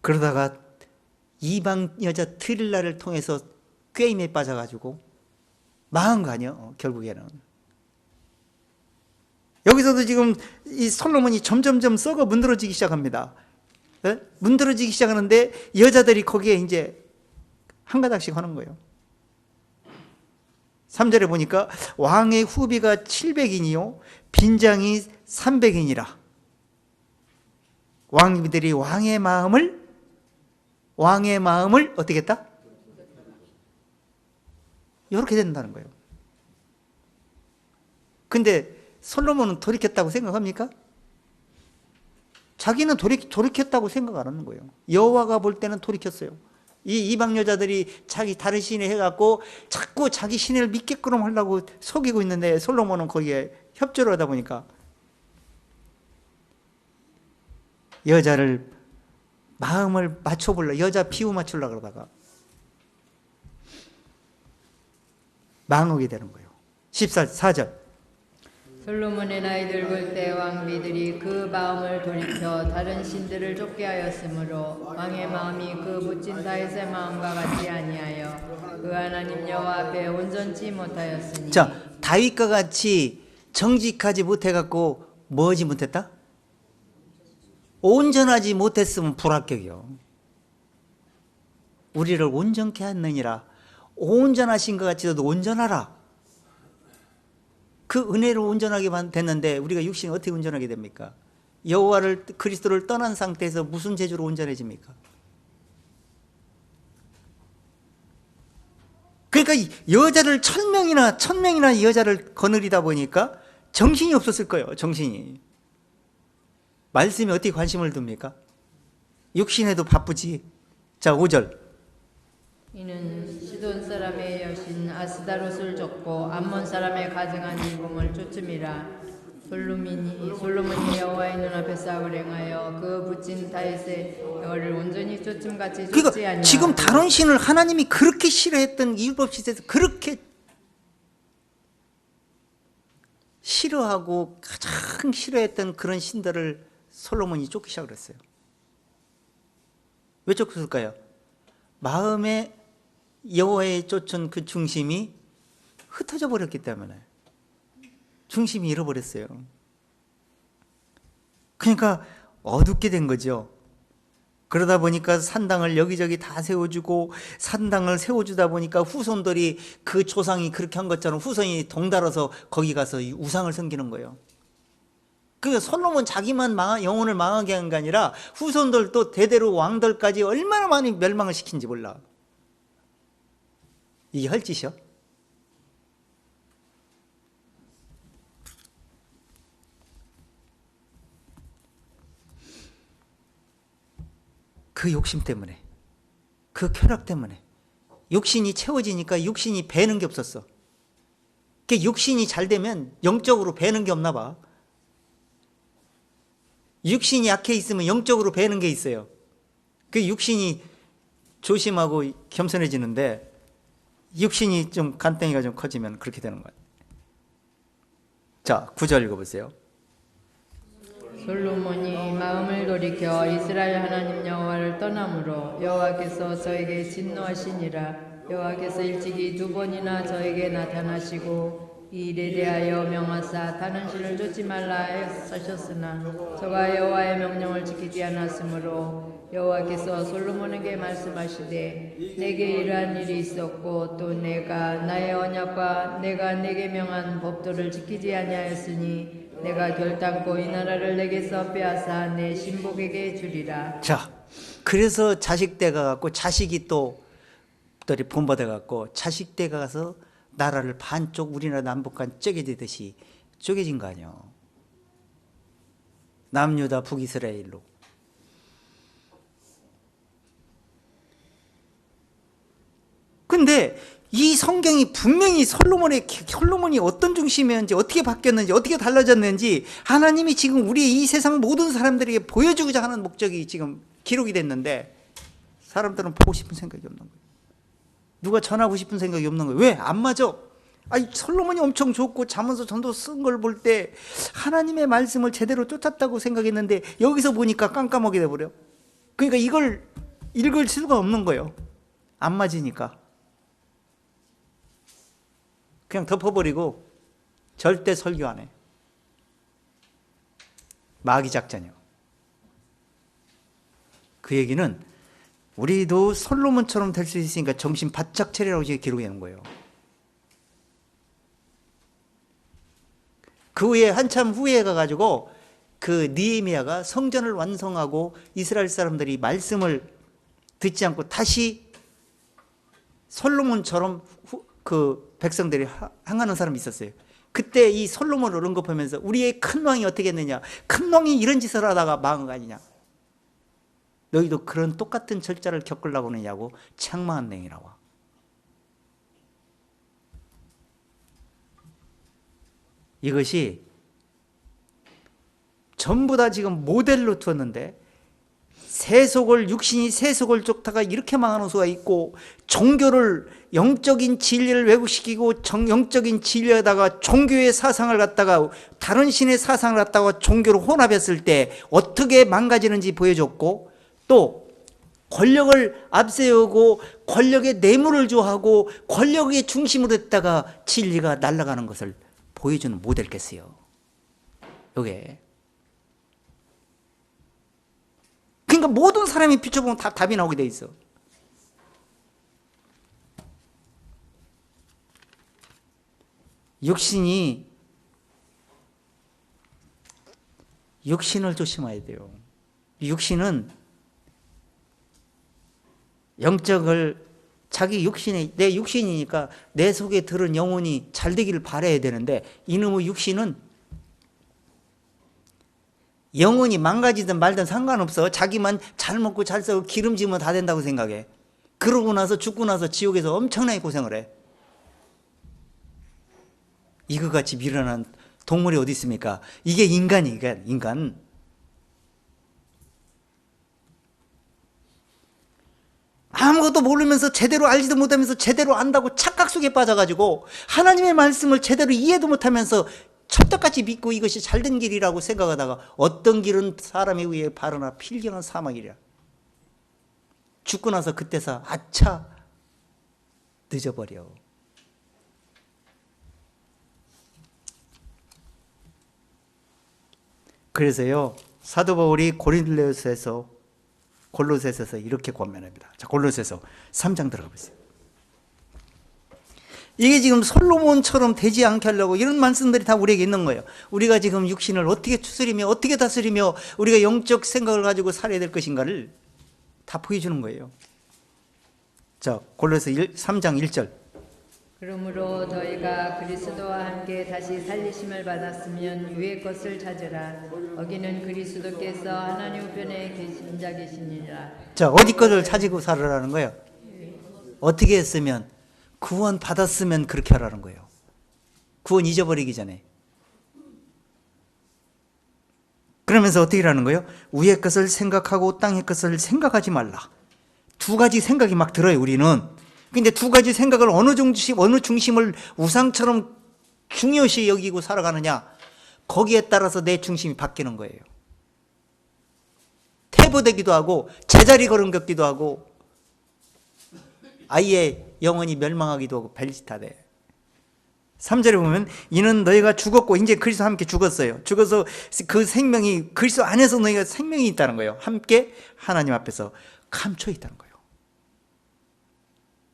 그러다가 이방 여자 트릴라를 통해서 꾀임에 빠져가지고 망한 거 아니야, 결국에는. 여기서도 지금 이 솔로몬이 점점점 썩어 문드러지기 시작합니다. 네? 문드러지기 시작하는데 여자들이 거기에 이제 한 가닥씩 하는 거예요. 3절에 보니까 왕의 후비가 700인이요 빈장이 300인이라. 왕비들이 왕의 마음을 어떻게 했다? 이렇게 된다는 거예요. 근데 솔로몬은 돌이켰다고 생각합니까? 자기는 돌이켰다고 생각 안 하는 거예요. 여호와가 볼 때는 돌이켰어요. 이 이방 여자들이 자기 다른 신에 해갖고 자꾸 자기 신을 믿게끔 하려고 속이고 있는데 솔로몬은 거기에 협조를 하다 보니까 여자를 마음을 맞춰보려, 여자 비유 맞추려고 그러다가 망하게 되는 거예요. 14절. 솔로몬의 나이 들을 때 왕비들이 그 마음을 돌이켜 다른 신들을 쫓게 하였으므로 왕의 마음이 그 묻힌 다윗의 마음과 같지 아니하여 그 하나님 여호와 앞에 온전치 못하였으니. 자, 다윗과 같이 정직하지 못해갖고 뭐지 못했다? 온전하지 못했으면 불합격이요. 우리를 온전케 하느니라. 온전하신 것 같이도 온전하라. 그 은혜로 온전하게 됐는데 우리가 육신이 어떻게 온전하게 됩니까? 여호와를 그리스도를 떠난 상태에서 무슨 재주로 온전해집니까? 그러니까 여자를 1000명이나 여자를 거느리다 보니까 정신이 없었을 거예요. 정신이. 말씀에 어떻게 관심을 둡니까? 육신에도 바쁘지. 자, 5절. 이는 시돈 사람의 여신 아스다롯을 쫓고 암몬 사람의 가증한 일금을 쫓음이라. 솔로몬이 여호와의 눈앞에서 악을 행하여 그 붙인 다윗의 여호와를 온전히 쫓음같이 쫓지 그러니까 아니하고. 지금 다른 신을 하나님이 그렇게 싫어했던 율법 시대에서 그렇게 싫어하고 가장 싫어했던 그런 신들을 솔로몬이 쫓기 시작을 했어요. 왜 쫓겼을까요? 마음에 여호와에 쫓은 그 중심이 흩어져 버렸기 때문에 중심이 잃어버렸어요. 그러니까 어둡게 된 거죠. 그러다 보니까 산당을 여기저기 다 세워주고, 산당을 세워주다 보니까 후손들이 그 조상이 그렇게 한 것처럼 후손이 동달아서 거기 가서 우상을 섬기는 거예요. 그 솔로몬 자기만 영혼을 망하게 한 게 아니라 후손들도 대대로 왕들까지 얼마나 많이 멸망을 시킨지 몰라. 이게 헐짓이요? 그 욕심 때문에, 그 쾌락 때문에 육신이 채워지니까 육신이 배는 게 없었어. 그 육신이 잘 되면 영적으로 배는 게 없나 봐. 육신이 약해 있으면 영적으로 배는 게 있어요. 그 육신이 조심하고 겸손해지는데 육신이 좀 간땡이가 좀 커지면 그렇게 되는 거예요. 자, 9절 읽어보세요. 솔로몬이 마음을 돌이켜 이스라엘 하나님 여호와를 떠남으로 여호와께서 저에게 진노하시니라. 여호와께서 일찍이 2번이나 저에게 나타나시고 이 일에 대하여 명하사 다른 신을 쫓지 말라 하셨으나 저가 여호와의 명령을 지키지 않았으므로 여호와께서 솔로몬에게 말씀하시되 내게 이러한 일이 있었고 또 내가 나의 언약과 내가 내게 명한 법도를 지키지 아니하였으니 내가 결단코 이 나라를 내게서 빼앗아 내 신복에게 주리라. 자, 그래서 자식 떼가 갖고 자식이 또 본받아 갖고 자식 떼가 가서 나라를 반쪽 우리나라 남북한 쪼개지듯이 쪼개진 거 아니에요. 남유다 북이스라엘로. 근데 이 성경이 분명히 솔로몬이 어떤 중심이었는지, 어떻게 바뀌었는지, 어떻게 달라졌는지 하나님이 지금 우리 이 세상 모든 사람들에게 보여주고자 하는 목적이 지금 기록이 됐는데 사람들은 보고 싶은 생각이 없는 거예요. 누가 전하고 싶은 생각이 없는 거예요. 왜? 안 맞아. 아니, 솔로몬이 엄청 좋고 잠언서 전도 쓴 걸 볼 때 하나님의 말씀을 제대로 쫓았다고 생각했는데 여기서 보니까 깜깜하게 돼버려. 그러니까 이걸 읽을 수가 없는 거예요. 안 맞으니까. 그냥 덮어버리고 절대 설교 안 해. 마귀 작전이요. 그 얘기는 우리도 솔로몬처럼 될 수 있으니까 정신 바짝 차리라고 기록해 놓은 거예요. 그 후에 한참 후에 가가지고 그 느헤미야가 성전을 완성하고 이스라엘 사람들이 말씀을 듣지 않고 다시 솔로몬처럼 그 백성들이 행하는 사람이 있었어요. 그때 이 솔로몬을 언급하면서 우리의 큰 왕이 어떻게 했느냐, 큰 왕이 이런 짓을 하다가 망한 거 아니냐, 너희도 그런 똑같은 절자를 겪으려고 하느냐고 책망한 내용이 나와. 이것이 전부 다 지금 모델로 두었는데 육신이 세속을 쫓다가 이렇게 망하는 수가 있고, 종교를 영적인 진리를 왜곡시키고 영적인 진리에다가 종교의 사상을 갖다가 다른 신의 사상을 갖다가 종교로 혼합했을 때 어떻게 망가지는지 보여줬고, 또 권력을 앞세우고 권력에 뇌물을 주하고 권력의 중심으로 했다가 진리가 날아가는 것을 보여주는 모델겠어요. 이게 그러니까 모든 사람이 비춰보면 다 답이 나오게 돼 있어. 육신을 조심해야 돼요. 육신은 영적을 자기 육신이 내 육신이니까 내 속에 들은 영혼이 잘 되기를 바라야 되는데 이놈의 육신은 영혼이 망가지든 말든 상관없어. 자기만 잘 먹고 잘 살고 기름지면 다 된다고 생각해. 그러고 나서 죽고 나서 지옥에서 엄청나게 고생을 해. 이거같이 미련한 동물이 어디 있습니까? 이게 인간이니까 인간. 아무것도 모르면서 제대로 알지도 못하면서 제대로 안다고 착각 속에 빠져가지고 하나님의 말씀을 제대로 이해도 못하면서 찰떡같이 믿고 이것이 잘된 길이라고 생각하다가 어떤 길은 사람에 의해 바르나 필경한 사망이랴. 죽고 나서 그때서 아차 늦어버려. 그래서요 사도 바울이 골로새서 이렇게 권면합니다. 자, 골로새서 3장 들어가 보세요. 이게 지금 솔로몬처럼 되지 않게 하려고 이런 말씀들이 다 우리에게 있는 거예요. 우리가 지금 육신을 어떻게 추스리며 어떻게 다스리며 우리가 영적 생각을 가지고 살아야 될 것인가를 다 보여주는 거예요. 자, 골로새 3장 1절. 그러므로 너희가 그리스도와 함께 다시 살리심을 받았으면 위의 것을 찾으라. 거기는 그리스도께서 하나님 우편에 계신 자 계시니라. 자, 어디 것을 찾고 살으라는 거예요? 어떻게 했으면? 구원 받았으면 그렇게 하라는 거예요. 구원 잊어버리기 전에. 그러면서 어떻게 하라는 거예요? 위의 것을 생각하고 땅의 것을 생각하지 말라. 두 가지 생각이 막 들어요, 우리는. 근데 두 가지 생각을 어느 중심을 우상처럼 중요시 여기고 살아가느냐, 거기에 따라서 내 중심이 바뀌는 거예요. 퇴보되기도 하고 제자리 걸음걷기도 하고 아예 영혼이 멸망하기도 하고 별짓하대. 3절에 보면 이는 너희가 죽었고 이제 그리스도와 함께 죽었어요. 죽어서 그 생명이 그리스도 안에서 너희가 생명이 있다는 거예요. 함께 하나님 앞에서 감춰 있다는 거예요.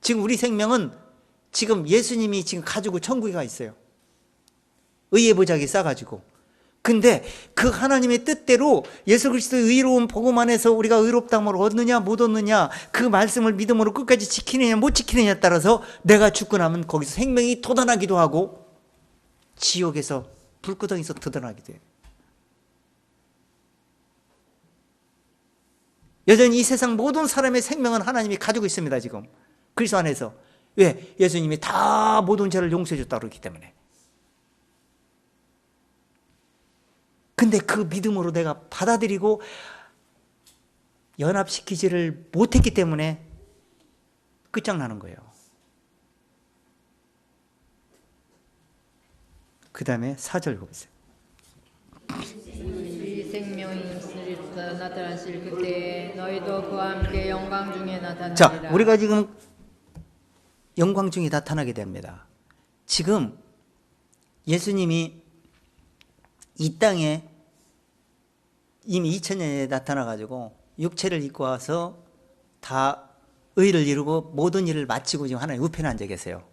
지금 우리 생명은 지금 예수님이 지금 가지고 천국에 가 있어요. 의의 보좌기 싸가지고. 근데 그 하나님의 뜻대로 예수 그리스도의 의로운 복음 안에서 우리가 의롭다함을 얻느냐 못 얻느냐, 그 말씀을 믿음으로 끝까지 지키느냐 못 지키느냐에 따라서 내가 죽고 나면 거기서 생명이 돋아나기도 하고 지옥에서 불구덩이에서 돋아나기도 해요. 여전히 이 세상 모든 사람의 생명은 하나님이 가지고 있습니다. 지금 그리스도 안에서. 왜? 예수님이 다 모든 죄를 용서해 줬다고 그러기 때문에. 근데 그 믿음으로 내가 받아들이고 연합시키지를 못했기 때문에 끝장나는 거예요. 그 다음에 4절 보세요. 이 생명이 나타나실 그때 너희도 그와 함께 영광 중에 나타나리라. 자, 우리가 지금 영광 중에 나타나게 됩니다. 지금 예수님이 이 땅에 이미 2000년에 나타나가지고 육체를 입고 와서 다 의를 이루고 모든 일을 마치고 지금 하나님 우편에 앉아 계세요.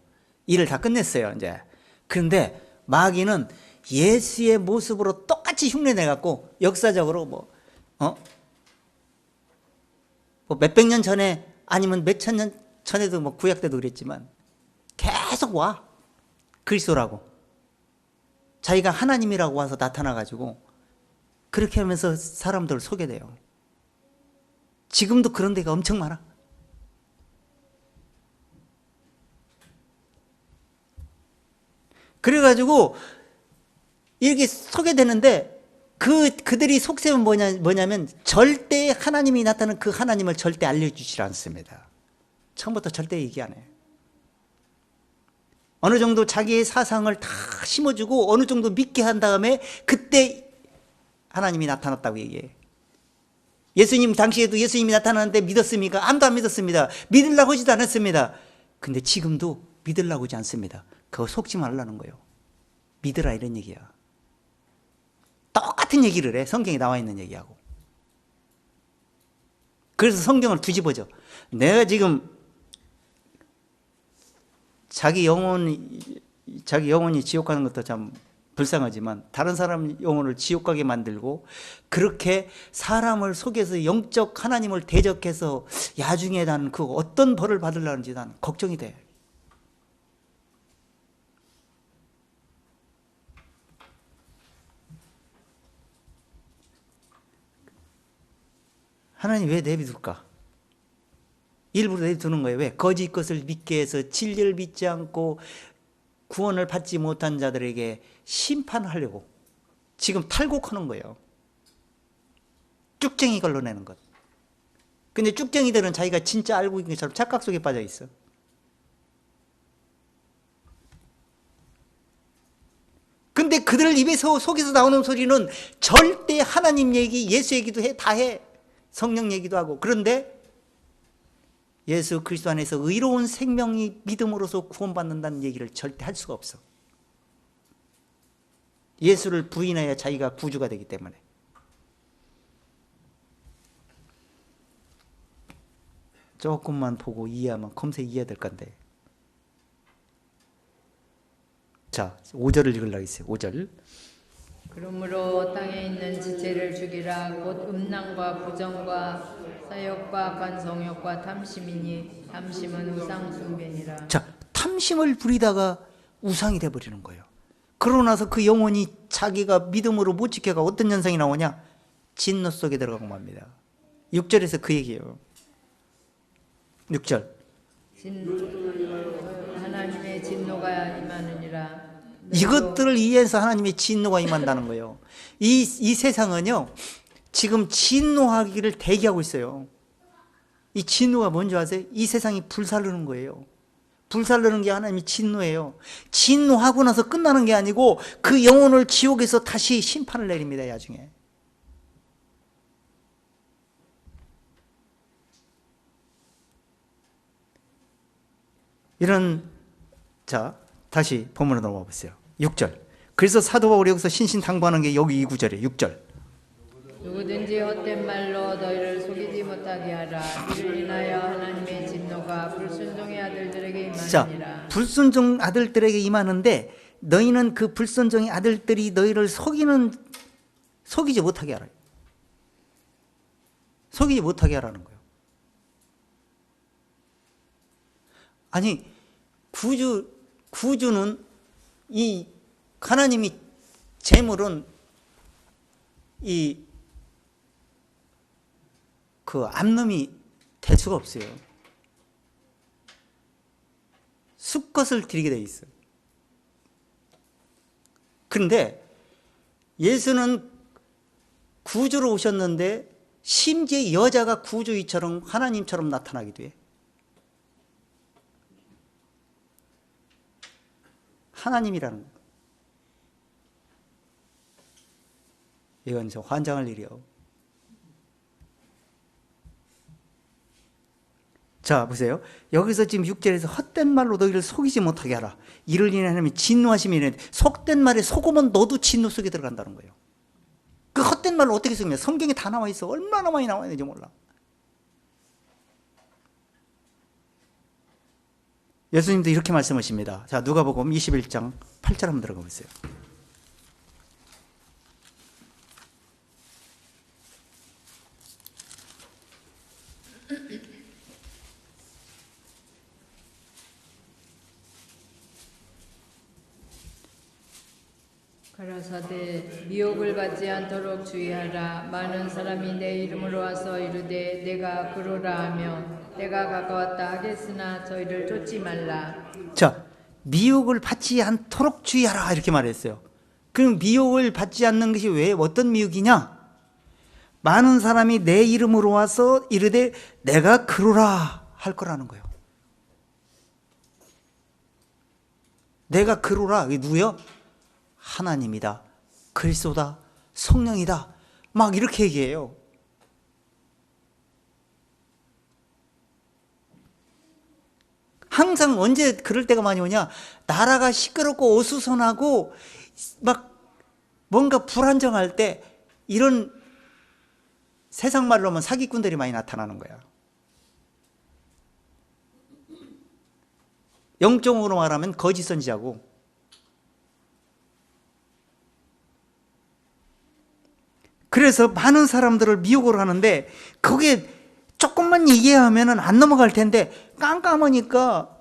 일을 다 끝냈어요, 이제. 그런데 마귀는 예수의 모습으로 똑같이 흉내내갖고 역사적으로 몇백 년 전에 아니면 몇천 년 전에도 구약 때도 그랬지만 계속 와. 그리스도라고. 자기가 하나님이라고 와서 나타나가지고 그렇게 하면서 사람들을 속여대요. 지금도 그런 데가 엄청 많아. 그래가지고 이렇게 속여대는데 그들이 속셈은 뭐냐면 절대 하나님이 나타나는 그 하나님을 절대 알려주지 않습니다. 처음부터 절대 얘기 안 해요. 어느 정도 자기의 사상을 다 심어주고 어느 정도 믿게 한 다음에 그때 하나님이 나타났다고 얘기해요. 예수님 당시에도 예수님이 나타나는데 믿었습니까? 아무도 안 믿었습니다. 믿으려고 하지도 않았습니다. 근데 지금도 믿으려고 하지 않습니다. 그거 속지 말라는 거예요. 믿으라 이런 얘기야. 똑같은 얘기를 해. 성경에 나와 있는 얘기하고. 그래서 성경을 뒤집어져. 내가 지금 자기 영혼이 지옥 가는 것도 참 불쌍하지만 다른 사람 영혼을 지옥 가게 만들고 그렇게 사람을 속여서 영적 하나님을 대적해서 야중에 나는 그 어떤 벌을 받으려는지 난 걱정이 돼. 하나님 왜 내비둘까? 일부러 내비두는 거예요. 왜? 거짓 것을 믿게 해서 진리를 믿지 않고 구원을 받지 못한 자들에게 심판하려고 지금 탈곡하는 거예요. 쭉쟁이 걸러내는 것. 근데 쭉쟁이들은 자기가 진짜 알고 있는 것처럼 착각 속에 빠져 있어. 근데 그들 입에서 속에서 나오는 소리는 절대 하나님 얘기, 예수 얘기도 해, 다 해. 성령 얘기도 하고. 그런데 예수 그리스도 안에서 의로운 생명이 믿음으로서 구원받는다는 얘기를 절대 할 수가 없어. 예수를 부인해야 자기가 구주가 되기 때문에. 조금만 보고 이해하면 검색 이해될 건데. 자, 5절을 읽으려고 했어요. 5절. 그러므로 땅에 있는 지체를 죽이라. 곧 음란과 부정과 사욕과 악한 성욕과 탐심이니 탐심은 우상 숭배니라. 자, 탐심을 부리다가 우상이 돼버리는 거예요. 그러고 나서 그 영혼이 자기가 믿음으로 못 지켜가 어떤 현상이 나오냐? 진노 속에 들어가고 맙니다. 6절에서 그 얘기예요. 6절. 하나님의 진노가 임하느니라. 이것들을 이해해서 하나님의 진노가 임한다는 거예요. 이 세상은요, 지금 진노하기를 대기하고 있어요. 이 진노가 뭔지 아세요? 이 세상이 불살르는 거예요. 불살르는 게 하나님의 진노예요. 진노하고 나서 끝나는 게 아니고 그 영혼을 지옥에서 다시 심판을 내립니다, 나중에. 이런, 자, 다시 본문으로 넘어가 보세요. 6절. 그래서 사도 바울이 여기서 신신당부하는 게 여기 이 구절이에요. 6절. 누구든지 헛된 말로 너희를 속이지 못하게 하라. 이를 인하여 하나님의 진노가 불순종의 아들들에게 자, 임하느니라. 불순종 아들들에게 임하는데 너희는 그 불순종의 아들들이 너희를 속이지 못하게 하라. 속이지 못하게 하라는 거예요. 아니, 구주는 이 하나님이 재물은 그 암놈이 될 수가 없어요. 수컷을 드리게 돼 있어요. 그런데 예수는 구주로 오셨는데 심지어 여자가 구주이처럼 하나님처럼 나타나기도 해. 하나님이라는 거. 이건 저 환장할 일이요. 자, 보세요. 여기서 지금 6절에서 헛된 말로 너희를 속이지 못하게 하라. 이를 인해 하나님이 진노하심이 있는데 속된 말에 속으면 너도 진노 속에 들어간다는 거예요. 그 헛된 말로 어떻게 속냐? 성경에 다 나와 있어. 얼마나 많이 나와 있는지 몰라. 예수님도 이렇게 말씀하십니다. 자, 누가복음 21장 8절 한번 들어가 보세요. 가라사대 미혹을 받지 않도록 주의하라. 많은 사람이 내 이름으로 와서 이르되 내가 그로라 하며 내가 가까웠다 하겠으나 저희를 쫓지 말라. 자, 미혹을 받지 않도록 주의하라 이렇게 말했어요. 그럼 미혹을 받지 않는 것이 왜 어떤 미혹이냐? 많은 사람이 내 이름으로 와서 이르되 내가 그로라 할 거라는 거예요. 내가 그로라, 이게 누구요? 하나님이다, 그리스도다, 성령이다, 막 이렇게 얘기해요. 항상 언제 그럴 때가 많이 오냐? 나라가 시끄럽고 어수선하고 막 뭔가 불안정할 때 이런 세상 말로 하면 사기꾼들이 많이 나타나는 거야. 영적으로 말하면 거짓 선지자고, 그래서 많은 사람들을 미혹을 하는데 그게 조금만 얘기하면 안 넘어갈 텐데 깜깜하니까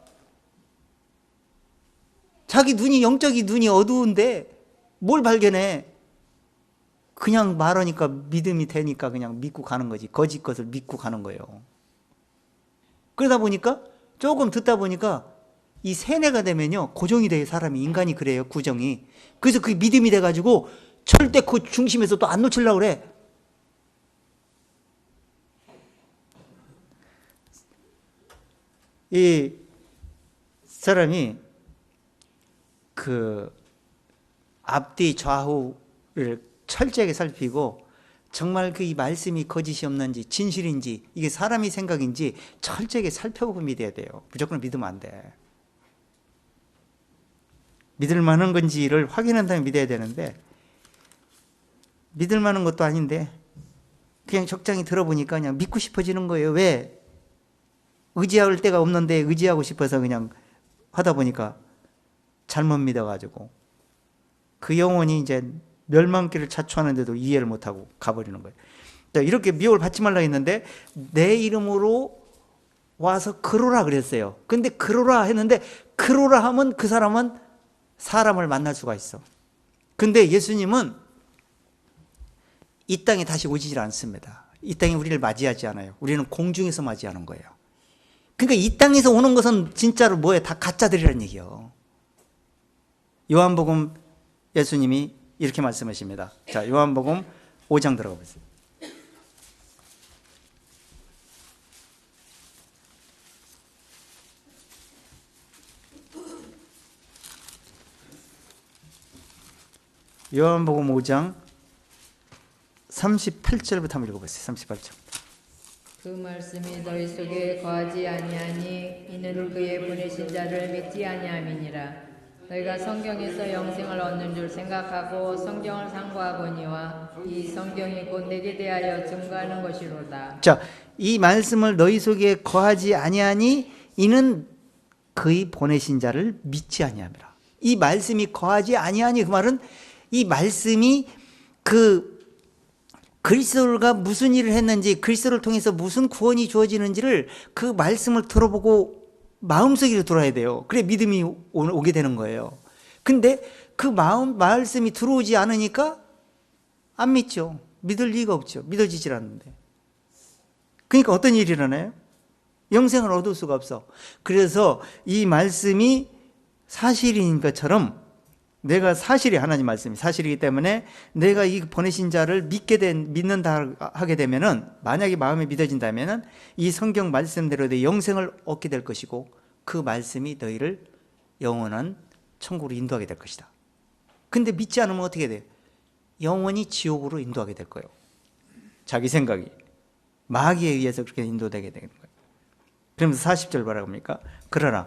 자기 눈이 영적인 눈이 어두운데 뭘 발견해? 그냥 말하니까 믿음이 되니까 그냥 믿고 가는 거지. 거짓 것을 믿고 가는 거예요. 그러다 보니까 조금 듣다 보니까 이 세뇌가 되면요 고정이 돼요. 사람이, 인간이 그래요. 구정이. 그래서 그게 믿음이 돼가지고 절대 그 중심에서 또 안 놓치려고 그래. 이 사람이 그 앞뒤 좌우를 철저하게 살피고 정말 그 이 말씀이 거짓이 없는지 진실인지 이게 사람이 생각인지 철저하게 살펴보고 믿어야 돼요. 무조건 믿으면 안 돼. 믿을 만한 건지를 확인한 다음에 믿어야 되는데 믿을 만한 것도 아닌데 그냥 적당히 들어보니까 그냥 믿고 싶어지는 거예요. 왜? 의지할 데가 없는데 의지하고 싶어서 그냥 하다 보니까 잘못 믿어가지고 그 영혼이 이제 멸망길을 자초하는데도 이해를 못하고 가버리는 거예요. 이렇게 미혹을 받지 말라 했는데 내 이름으로 와서 그러라 그랬어요. 근데 그러라 했는데 그러라 하면 그 사람은 사람을 만날 수가 있어. 근데 예수님은 이 땅에 다시 오지 않습니다. 이 땅에 우리를 맞이하지 않아요. 우리는 공중에서 맞이하는 거예요. 그러니까 이 땅에서 오는 것은 진짜로 뭐예요? 다 가짜들이라는 얘기예요. 요한복음 예수님이 이렇게 말씀하십니다. 자, 요한복음 5장 들어가 보세요. 요한복음 5장 38절부터 한번 읽어보세요. 38절. 그 말씀이 너희 속에 거하지 아니하니 이는 그의 보내신 자를 믿지 아니함이니라. 너희가 성경에서 영생을 얻는 줄 생각하고 성경을 상고하거니와 이 성경이 곧 내게 대하여 증거하는 것이로다. 자, 이 말씀을 너희 속에 거하지 아니하니 이는 그의 보내신 자를 믿지 아니함이라. 이 말씀이 거하지 아니하니 그 말은 이 말씀이 그 그리스도가 무슨 일을 했는지 그리스도를 통해서 무슨 구원이 주어지는지를 그 말씀을 들어보고 마음속으로 들어야 돼요. 그래 믿음이 오게 되는 거예요. 근데 그 말씀이 들어오지 않으니까 안 믿죠. 믿을 리가 없죠. 믿어지질 않는데. 그러니까 어떤 일이 일어나요? 영생을 얻을 수가 없어. 그래서 이 말씀이 사실인 것처럼 내가 사실이 하나님 말씀이 사실이기 때문에 내가 이 보내신 자를 믿는다 하게 되면은 만약에 마음에 믿어진다면은 이 성경 말씀대로 내 영생을 얻게 될 것이고 그 말씀이 너희를 영원한 천국으로 인도하게 될 것이다. 근데 믿지 않으면 어떻게 돼요? 영원히 지옥으로 인도하게 될 거예요. 자기 생각이 마귀에 의해서 그렇게 인도되게 되는 거예요. 그러면서 40절 뭐라고 합니까? 그러나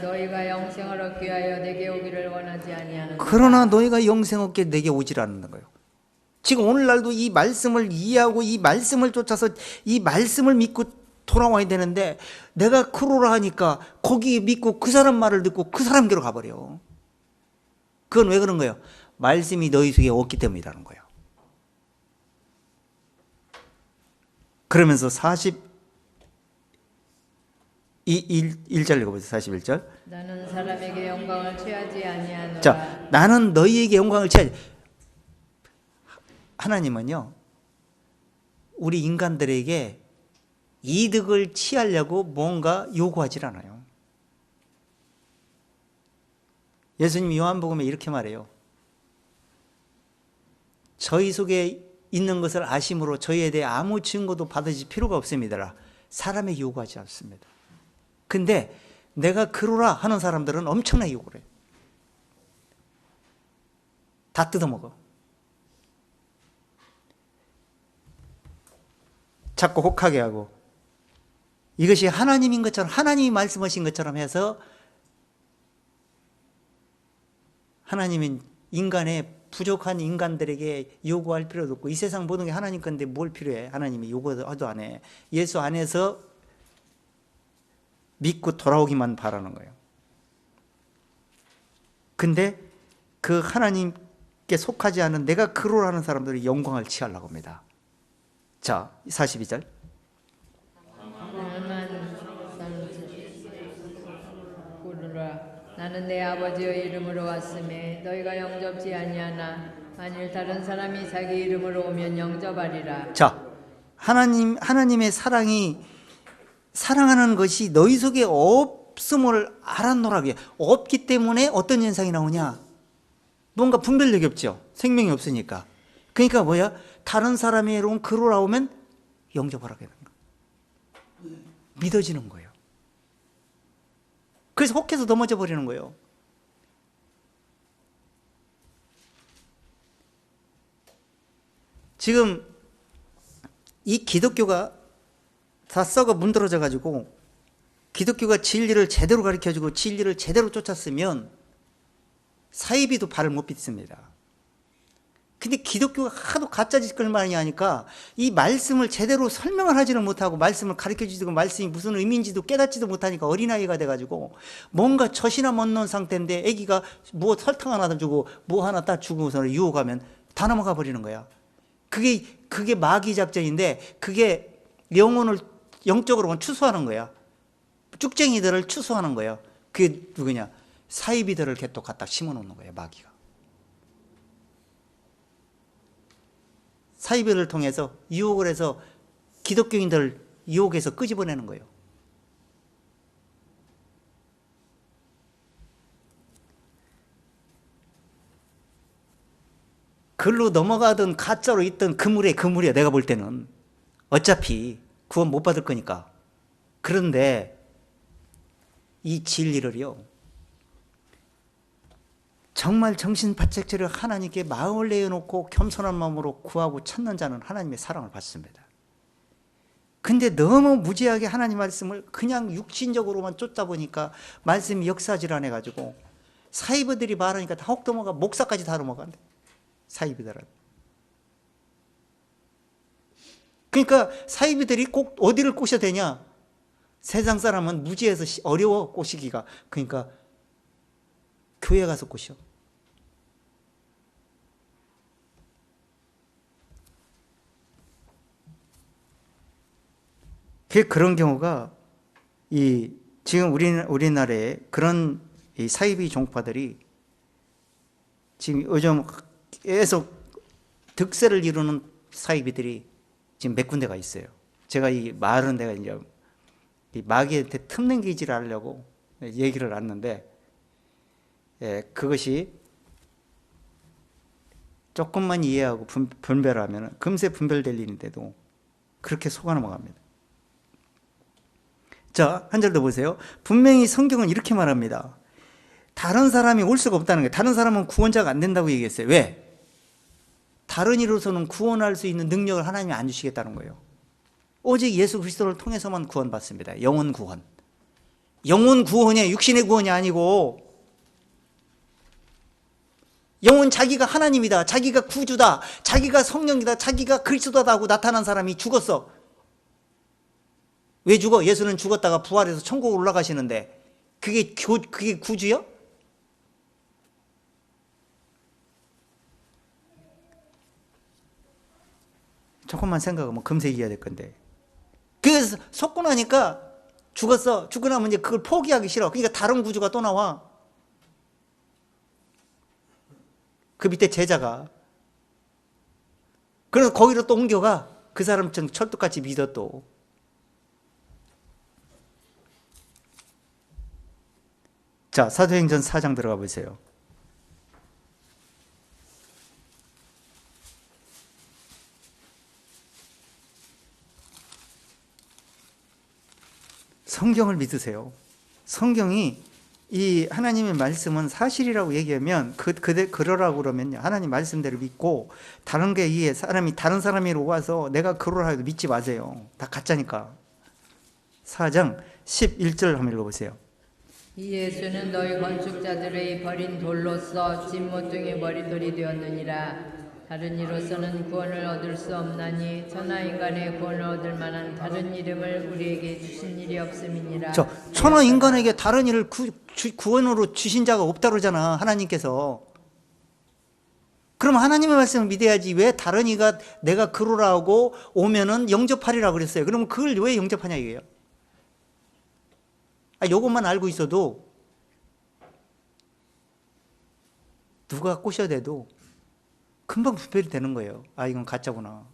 너희가 영생을 얻기 위하여 내게 오기를 원하지 아니하는. 그러나 너희가 영생 얻게 내게 오질 않는 거예요. 지금 오늘날도 이 말씀을 이해하고 이 말씀을 쫓아서 이 말씀을 믿고 돌아와야 되는데 내가 그러라 하니까 거기 믿고 그 사람 말을 듣고 그 사람께로 가버려. 그건 왜 그런 거예요? 말씀이 너희 속에 없기 때문이라는 거예요. 그러면서 1절 읽어보세요. 41절. 나는 사람에게 영광을 취하지 아니하노라. 자, 나는 너희에게 영광을 취하지. 하나님은요 우리 인간들에게 이득을 취하려고 뭔가 요구하지 않아요. 예수님 요한복음에 이렇게 말해요. 저희 속에 있는 것을 아심으로 저희에 대해 아무 증거도 받으실 필요가 없습니다. 사람에게 요구하지 않습니다. 근데 내가 그러라 하는 사람들은 엄청나게 요구를 해요. 다 뜯어먹어. 자꾸 혹하게 하고 이것이 하나님인 것처럼 하나님이 말씀하신 것처럼 해서 하나님은 인간의 부족한 인간들에게 요구할 필요도 없고 이 세상 모든 게 하나님 건데 뭘 필요해? 하나님이 요구도 안 해. 예수 안에서 믿고 돌아오기만 바라는 거예요. 근데 그 하나님 속하지 않은 내가 그로 하는 사람들이 영광을 취하려고 합니다. 자, 42절. 나는 내 아버지의 이름으로 왔음에 너희가 영접지 아니하나 만일 다른 사람이 자기 이름으로 오면 영접하리라. 자, 하나님의 사랑하는 것이 너희 속에 없음을 알았노라게. 없기 때문에 어떤 현상이 나오냐? 뭔가 분별력이 없죠. 생명이 없으니까. 그러니까 뭐야? 다른 사람이 온 그로 나오면 영접하라게 되는 거예요. 믿어지는 거예요. 그래서 혹해서 넘어져 버리는 거예요. 지금 이 기독교가 다 썩어 문드러져 가지고 기독교가 진리를 제대로 가르쳐주고 진리를 제대로 쫓았으면 사이비도 발을 못 빗습니다. 근데 기독교가 하도 가짜 짓을 많이 하니까 이 말씀을 제대로 설명을 하지를 못하고 말씀을 가르쳐주지도 말씀이 무슨 의미인지도 깨닫지도 못하니까 어린아이가 돼가지고 뭔가 젖이나 못 넣은 상태인데 애기가 뭐 설탕 하나 주고 뭐 하나 딱 주고서 유혹하면 다 넘어가 버리는 거야. 그게 마귀 작전인데 그게 영혼을 영적으로 추수하는 거야. 쭉쟁이들을 추수하는 거예요. 그게 누구냐? 사이비들을 또 갖다 심어 놓는 거예요, 마귀가. 사이비를 통해서 유혹을 해서 기독교인들을 유혹해서 끄집어내는 거예요. 글로 넘어가든 가짜로 있든 그물이야 내가 볼 때는. 어차피 구원 못 받을 거니까. 그런데 이 진리를요, 정말 정신 바짝 차려 하나님께 마음을 내어놓고 겸손한 마음으로 구하고 찾는 자는 하나님의 사랑을 받습니다. 근데 너무 무지하게 하나님 말씀을 그냥 육신적으로만 쫓다 보니까 말씀이 역사질 안 해가지고 사이비들이 말하니까 다 혹 넘어가, 목사까지 다 넘어간대. 사이비들은. 그러니까 사이비들이 꼭 어디를 꼬셔야 되냐? 세상 사람은 무지해서 어려워 꼬시기가. 그러니까 교회 가서 꼬셔. 그런 경우가 지금 우리나라에 그런 이 사이비 종파들이 지금 요즘 계속 득세를 이루는 사이비들이 지금 몇 군데가 있어요. 제가 이 말은 내가 이제 이 마귀한테 틈넘기지를 하려고 얘기를 했는데, 그것이 조금만 이해하고 분별하면 금세 분별될 일인데도 그렇게 속아 넘어갑니다. 자, 한 절 더 보세요. 분명히 성경은 이렇게 말합니다. 다른 사람이 올 수가 없다는 거예요. 다른 사람은 구원자가 안 된다고 얘기했어요. 왜? 다른 이로서는 구원할 수 있는 능력을 하나님이 안 주시겠다는 거예요. 오직 예수 그리스도를 통해서만 구원받습니다. 영혼 구원. 영혼 구원이 육신의 구원이 아니고, 영혼 자기가 하나님이다, 자기가 구주다, 자기가 성령이다, 자기가 그리스도다 하고 나타난 사람이 죽었어. 왜 죽어? 예수는 죽었다가 부활해서 천국으로 올라가시는데 그게 구주요? 조금만 생각하면 금세 이해해야 될 건데. 그래서 속고 나니까 죽었어. 죽고 나면 이제 그걸 포기하기 싫어. 그러니까 다른 구주가 또 나와. 그 밑에 제자가. 그래서 거기로 또 옮겨가. 그 사람처럼 철떡같이 믿어 또. 자, 사도행전 4장 들어가 보세요. 성경을 믿으세요. 성경이 이 하나님의 말씀은 사실이라고 얘기하면 그러라고 그러면 하나님 말씀대로 믿고, 다른 게 이해 다른 사람이로 와서 내가 그러라 해도 믿지 마세요. 다 가짜니까. 4장 11절 한번 읽어보세요. 이 예수는 너희 건축자들의 버린 돌로서 집 모퉁이 머리돌이 되었느니라. 다른 이로서는 구원을 얻을 수 없나니 천하 인간의 구원을 얻을 만한 다른 이름을 우리에게 주신 일이 없음이니라. 천하 인간에게 다른 일을 구원으로 주신 자가 없다 그러잖아, 하나님께서. 그럼 하나님의 말씀을 믿어야지. 왜 다른 이가 내가 그러라고 오면은 영접하리라고 그랬어요. 그러면 그걸 왜 영접하냐 이거예요. 요것만 알고 있어도 누가 꼬셔대도 금방 분별이 되는 거예요. 이건 가짜구나.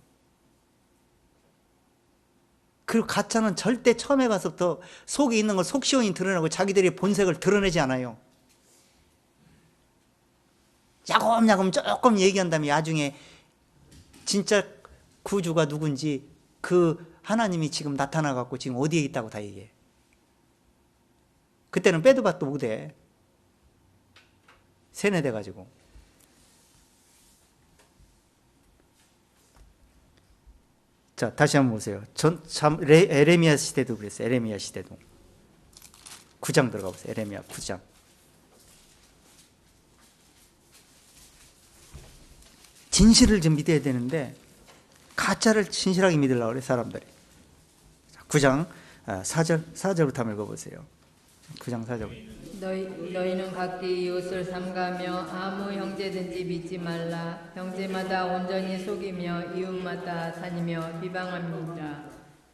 그리고 가짜는 절대 처음에 가서부터 속에 있는 걸 속 시원히 드러내고 자기들의 본색을 드러내지 않아요. 야금야금 조금 얘기한 다음에 나중에 진짜 구주가 누군지 그 하나님이 지금 나타나갖고 지금 어디에 있다고 다 얘기해. 그때는 빼도 박도 못해. 세뇌돼가지고. 자, 다시 한번 보세요. 에레미야 시대도 그랬어요. 에레미야 시대도. 9장 들어가 보세요. 에레미야 9장. 진실을 좀 믿어야 되는데 가짜를 진실하게 믿으려고 그래 사람들이. 9장 4절부터 한번 읽어보세요. 9장 4절. 너희는 각기 이웃을 삼가며 아무 형제든지 믿지 말라. 형제마다 온전히 속이며 이웃마다 다니며 비방합니다.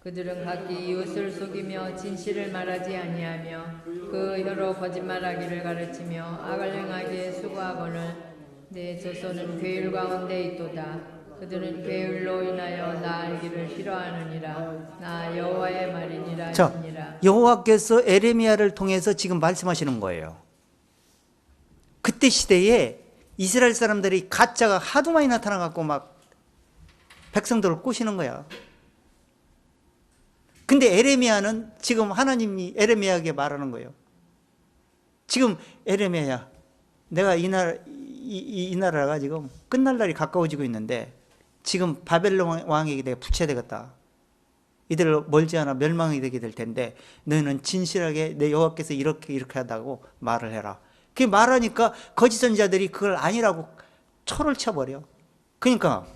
그들은 각기 이웃을 속이며 진실을 말하지 아니하며 그 혀로 거짓말하기를 가르치며 악을 행하기에 수고하거늘 내 조소는 괴율 가운데 있도다. 그들은 괴율로 인하여 나 알기를 싫어하느니라. 나 여호와의 말이니라 하시니라. 여호와께서 에레미야를 통해서 지금 말씀하시는 거예요. 그때 시대에 이스라엘 사람들이 가짜가 하도 많이 나타나갖고 막 백성들을 꼬시는 거야. 근데 에레미야는 지금 하나님이 에레미야에게 말하는 거예요. 지금 에레미야야, 내가 이 나라가 지금 끝날 날이 가까워지고 있는데 지금 바벨론 왕에게 내가 부채되겠다. 이들 멀지 않아 멸망이 되게 될 텐데 너희는 진실하게 내 여호와께서 이렇게 하다고 말을 해라. 그게 말하니까 거짓 선지자들이 그걸 아니라고 초를 쳐버려. 그러니까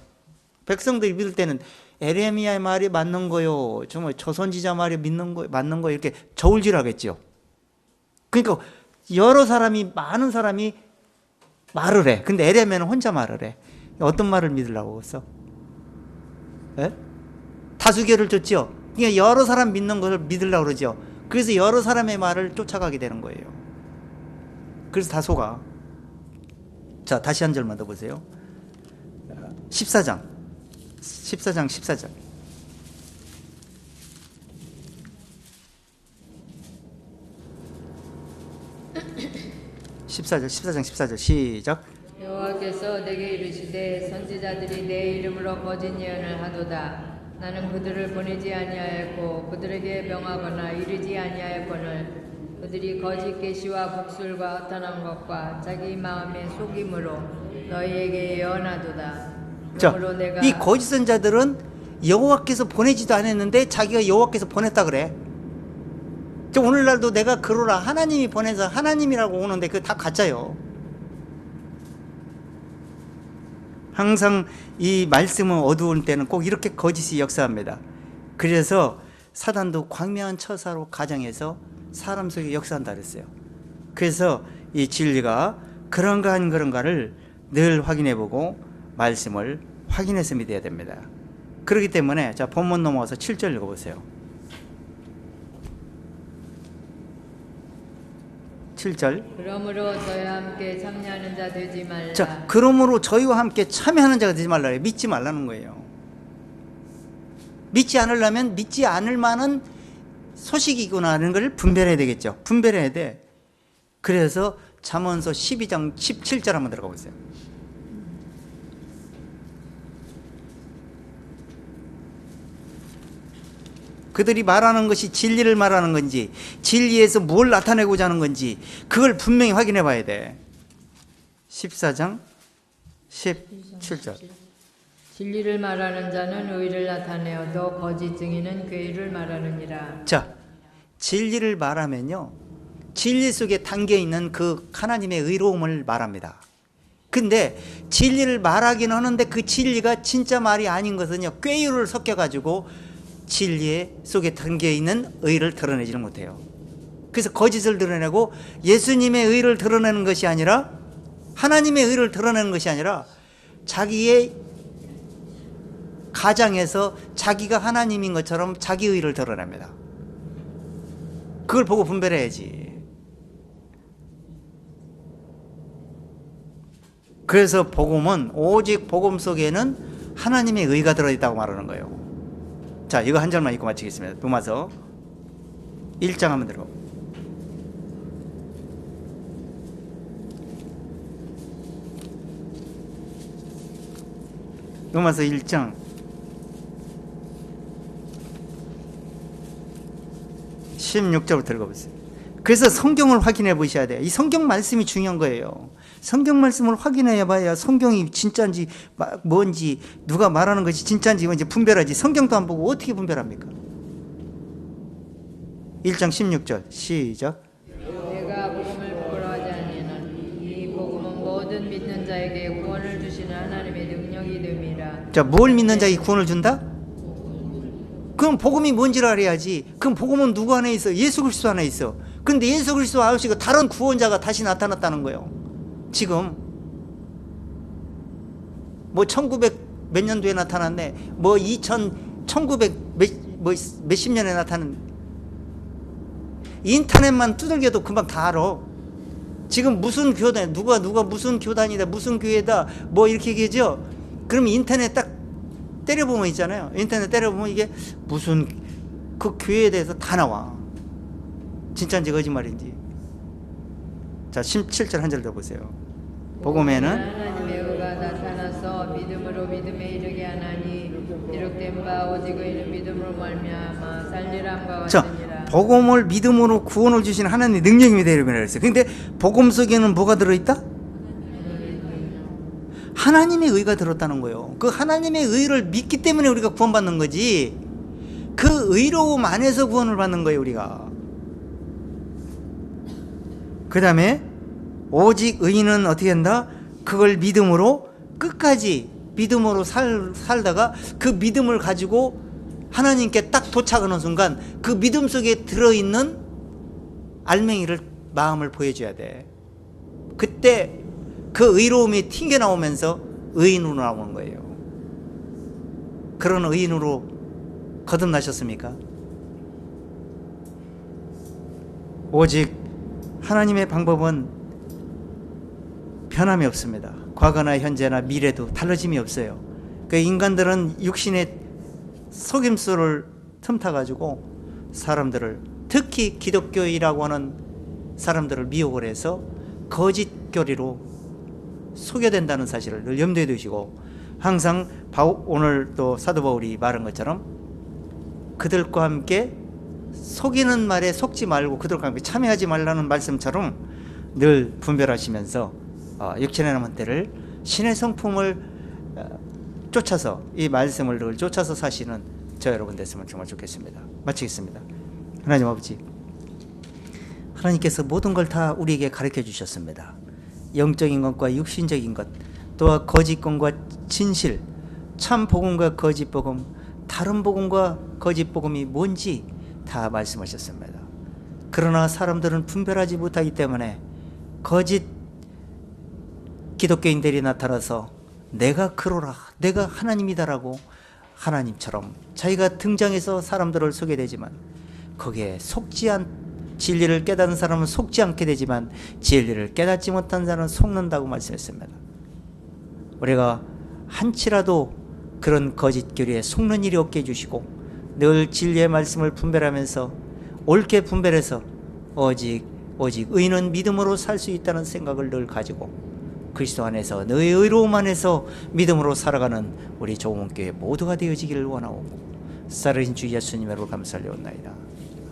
백성들이 믿을 때는 에레미야의 말이 맞는 거요, 정말 저 선지자 말이 맞는 거 이렇게 저울질하겠죠. 그러니까 많은 사람이 말을 해. 근데 에레미야는 혼자 말을 해. 어떤 말을 믿으려고 했어? 다수결을 줬죠. 그러니까 여러 사람 믿는 것을 믿으려고 그러죠. 그래서 여러 사람의 말을 쫓아가게 되는 거예요. 그래서 다 속아. 자, 다시 한 절만 더 보세요. 14장 14절. 시작. 여호와께서 내게 이르시되 선지자들이 내 이름으로 거짓 예언을 하도다. 나는 그들을 보내지 아니하였고 그들에게 명하거나 이르지 아니하였거늘 그들이 거짓 계시와 복술과 허탄한 것과 자기 마음의 속임으로 너희에게 예언하도다. 자, 이 거짓 선자들은 여호와께서 보내지도 않았는데 자기가 여호와께서 보냈다 그래. 오늘날도 내가 그러라 하나님이 보내서 하나님이라고 오는데 그거 다 가짜요. 항상 이 말씀은 어두운 때는 꼭 이렇게 거짓이 역사합니다. 그래서 사단도 광명한 처사로 가정에서 사람 속에 역사한다 그랬어요. 그래서 이 진리가 그런가 안 그런가를 늘 확인해보고 말씀을 확인해서 믿어야 됩니다. 그렇기 때문에 자, 본문 넘어가서 7절 읽어보세요. 7절. 그러므로 저희와 함께 참여하는 자 되지 말라. 자, 그러므로 저희와 함께 참여하는 자가 되지 말라. 믿지 말라는 거예요. 믿지 않으려면 믿지 않을 만한 소식이구나 하는 걸 분별해야 되겠죠. 분별해야 돼. 그래서 잠언서 12장 17절 한번 들어가 보세요. 그들이 말하는 것이 진리를 말하는 건지 진리에서 뭘 나타내고자 하는 건지 그걸 분명히 확인해 봐야 돼. 14장 17절. 진리를 말하는 자는 의를 나타내어도 거짓 증인은 괴를 말하느니라. 자, 진리를 말하면요, 진리 속에 담겨 있는 그 하나님의 의로움을 말합니다. 근데 진리를 말하긴 하는데 그 진리가 진짜 말이 아닌 것은요, 꾀유를 섞여가지고 진리 속에 담겨 있는 의를 드러내지는 못해요. 그래서 거짓을 드러내고 예수님의 의를 드러내는 것이 아니라 하나님의 의를 드러내는 것이 아니라 자기의 가장에서 자기가 하나님인 것처럼 자기 의를 드러냅니다. 그걸 보고 분별해야지. 그래서 복음은 오직 복음 속에는 하나님의 의가 들어있다고 말하는 거예요. 자, 이거 한 절만 읽고 마치겠습니다. 로마서 1장 한번 들어. 로마서 1장 16절부터 읽어보세요. 그래서 성경을 확인해 보셔야 돼요. 이 성경 말씀이 중요한 거예요. 성경 말씀을 확인해 봐야 성경이 진짜인지 뭔지, 누가 말하는 것이 진짜인지 뭔지 분별하지. 성경도 안 보고 어떻게 분별합니까? 1장 16절 시작. 내가 복음을 부끄러워하지 아니하노니 이 복음은 모든 믿는 자에게 구원을 주시는 하나님의 능력이 됨이라. 자, 뭘 믿는 자에게 구원을 준다? 그럼 복음이 뭔지를 알아야지. 그럼 복음은 누구 안에 있어? 예수 그리스도 안에 있어. 근데 예수 그리스도 아우시고 다른 구원자가 다시 나타났다는 거예요. 지금 뭐 1900 몇 년도에 나타났네. 뭐 1900 몇십 년에 나타난. 인터넷만 두들겨도 금방 다 알아. 지금 무슨 교단, 누가 무슨 교단이다, 무슨 교회다, 뭐 이렇게 얘기하죠. 그럼 인터넷 딱 때려보면 있잖아요. 인터넷 때려보면 이게 무슨 그 교회에 대해서 다 나와. 진짜인지 거짓말인지. 자, 17절 한 절 더 보세요. 복음에는 하나님의 의가 나타나서 믿음으로 믿음에 이르게 하나니 기록된 바 오직 의인은 믿음으로 말미암아 살리람과 자, 같으니라. 복음을 믿음으로 구원을 주시는 하나님의 능력이 되리라 그랬어요. 근데 복음 속에는 뭐가 들어있다? 하나님의 의가 들었다는 거예요. 그 하나님의 의를 믿기 때문에 우리가 구원받는 거지, 그 의로움 안에서 구원을 받는 거예요, 우리가. 그 다음에 오직 의인은 어떻게 한다? 그걸 믿음으로 끝까지 믿음으로 살다가 그 믿음을 가지고 하나님께 딱 도착하는 순간 그 믿음 속에 들어있는 알맹이를, 마음을 보여줘야 돼. 그때 그 의로움이 튕겨나오면서 의인으로 나오는 거예요. 그런 의인으로 거듭나셨습니까? 오직 하나님의 방법은 변함이 없습니다. 과거나 현재나 미래도 달라짐이 없어요. 그 인간들은 육신의 속임수를 틈타가지고 사람들을, 특히 기독교인이라고 하는 사람들을 미혹을 해서 거짓 교리로 속여된다는 사실을 늘 염두에 두시고, 항상 오늘 또 사도 바울이 말한 것처럼 그들과 함께 속이는 말에 속지 말고 그들과 함께 참여하지 말라는 말씀처럼 늘 분별하시면서 육신의 남은 때를 신의 성품을 쫓아서, 이 말씀을 늘 쫓아서 사시는 저 여러분 됐으면 정말 좋겠습니다. 마치겠습니다. 하나님 아버지, 하나님께서 모든 걸 다 우리에게 가르쳐 주셨습니다. 영적인 것과 육신적인 것, 또한 거짓권과 진실, 참 복음과 거짓 복음, 다른 복음과 거짓 복음이 뭔지 다 말씀하셨습니다. 그러나 사람들은 분별하지 못하기 때문에 거짓 기독교인들이 나타나서 내가 그러라, 내가 하나님이다라고 하나님처럼 자기가 등장해서 사람들을 속게 되지만, 거기에 진리를 깨닫는 사람은 속지 않게 되지만 진리를 깨닫지 못한 자는 속는다고 말씀했습니다. 우리가 한치라도 그런 거짓 교리에 속는 일이 없게 해주시고, 늘 진리의 말씀을 분별하면서 옳게 분별해서 오직 의인은 믿음으로 살 수 있다는 생각을 늘 가지고 그리스도 안에서, 너의 의로움 안에서 믿음으로 살아가는 우리 조문교회 모두가 되어지기를 원하옵고, 살아계신 주 예수님으로 감사를 올나이다.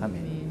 아멘.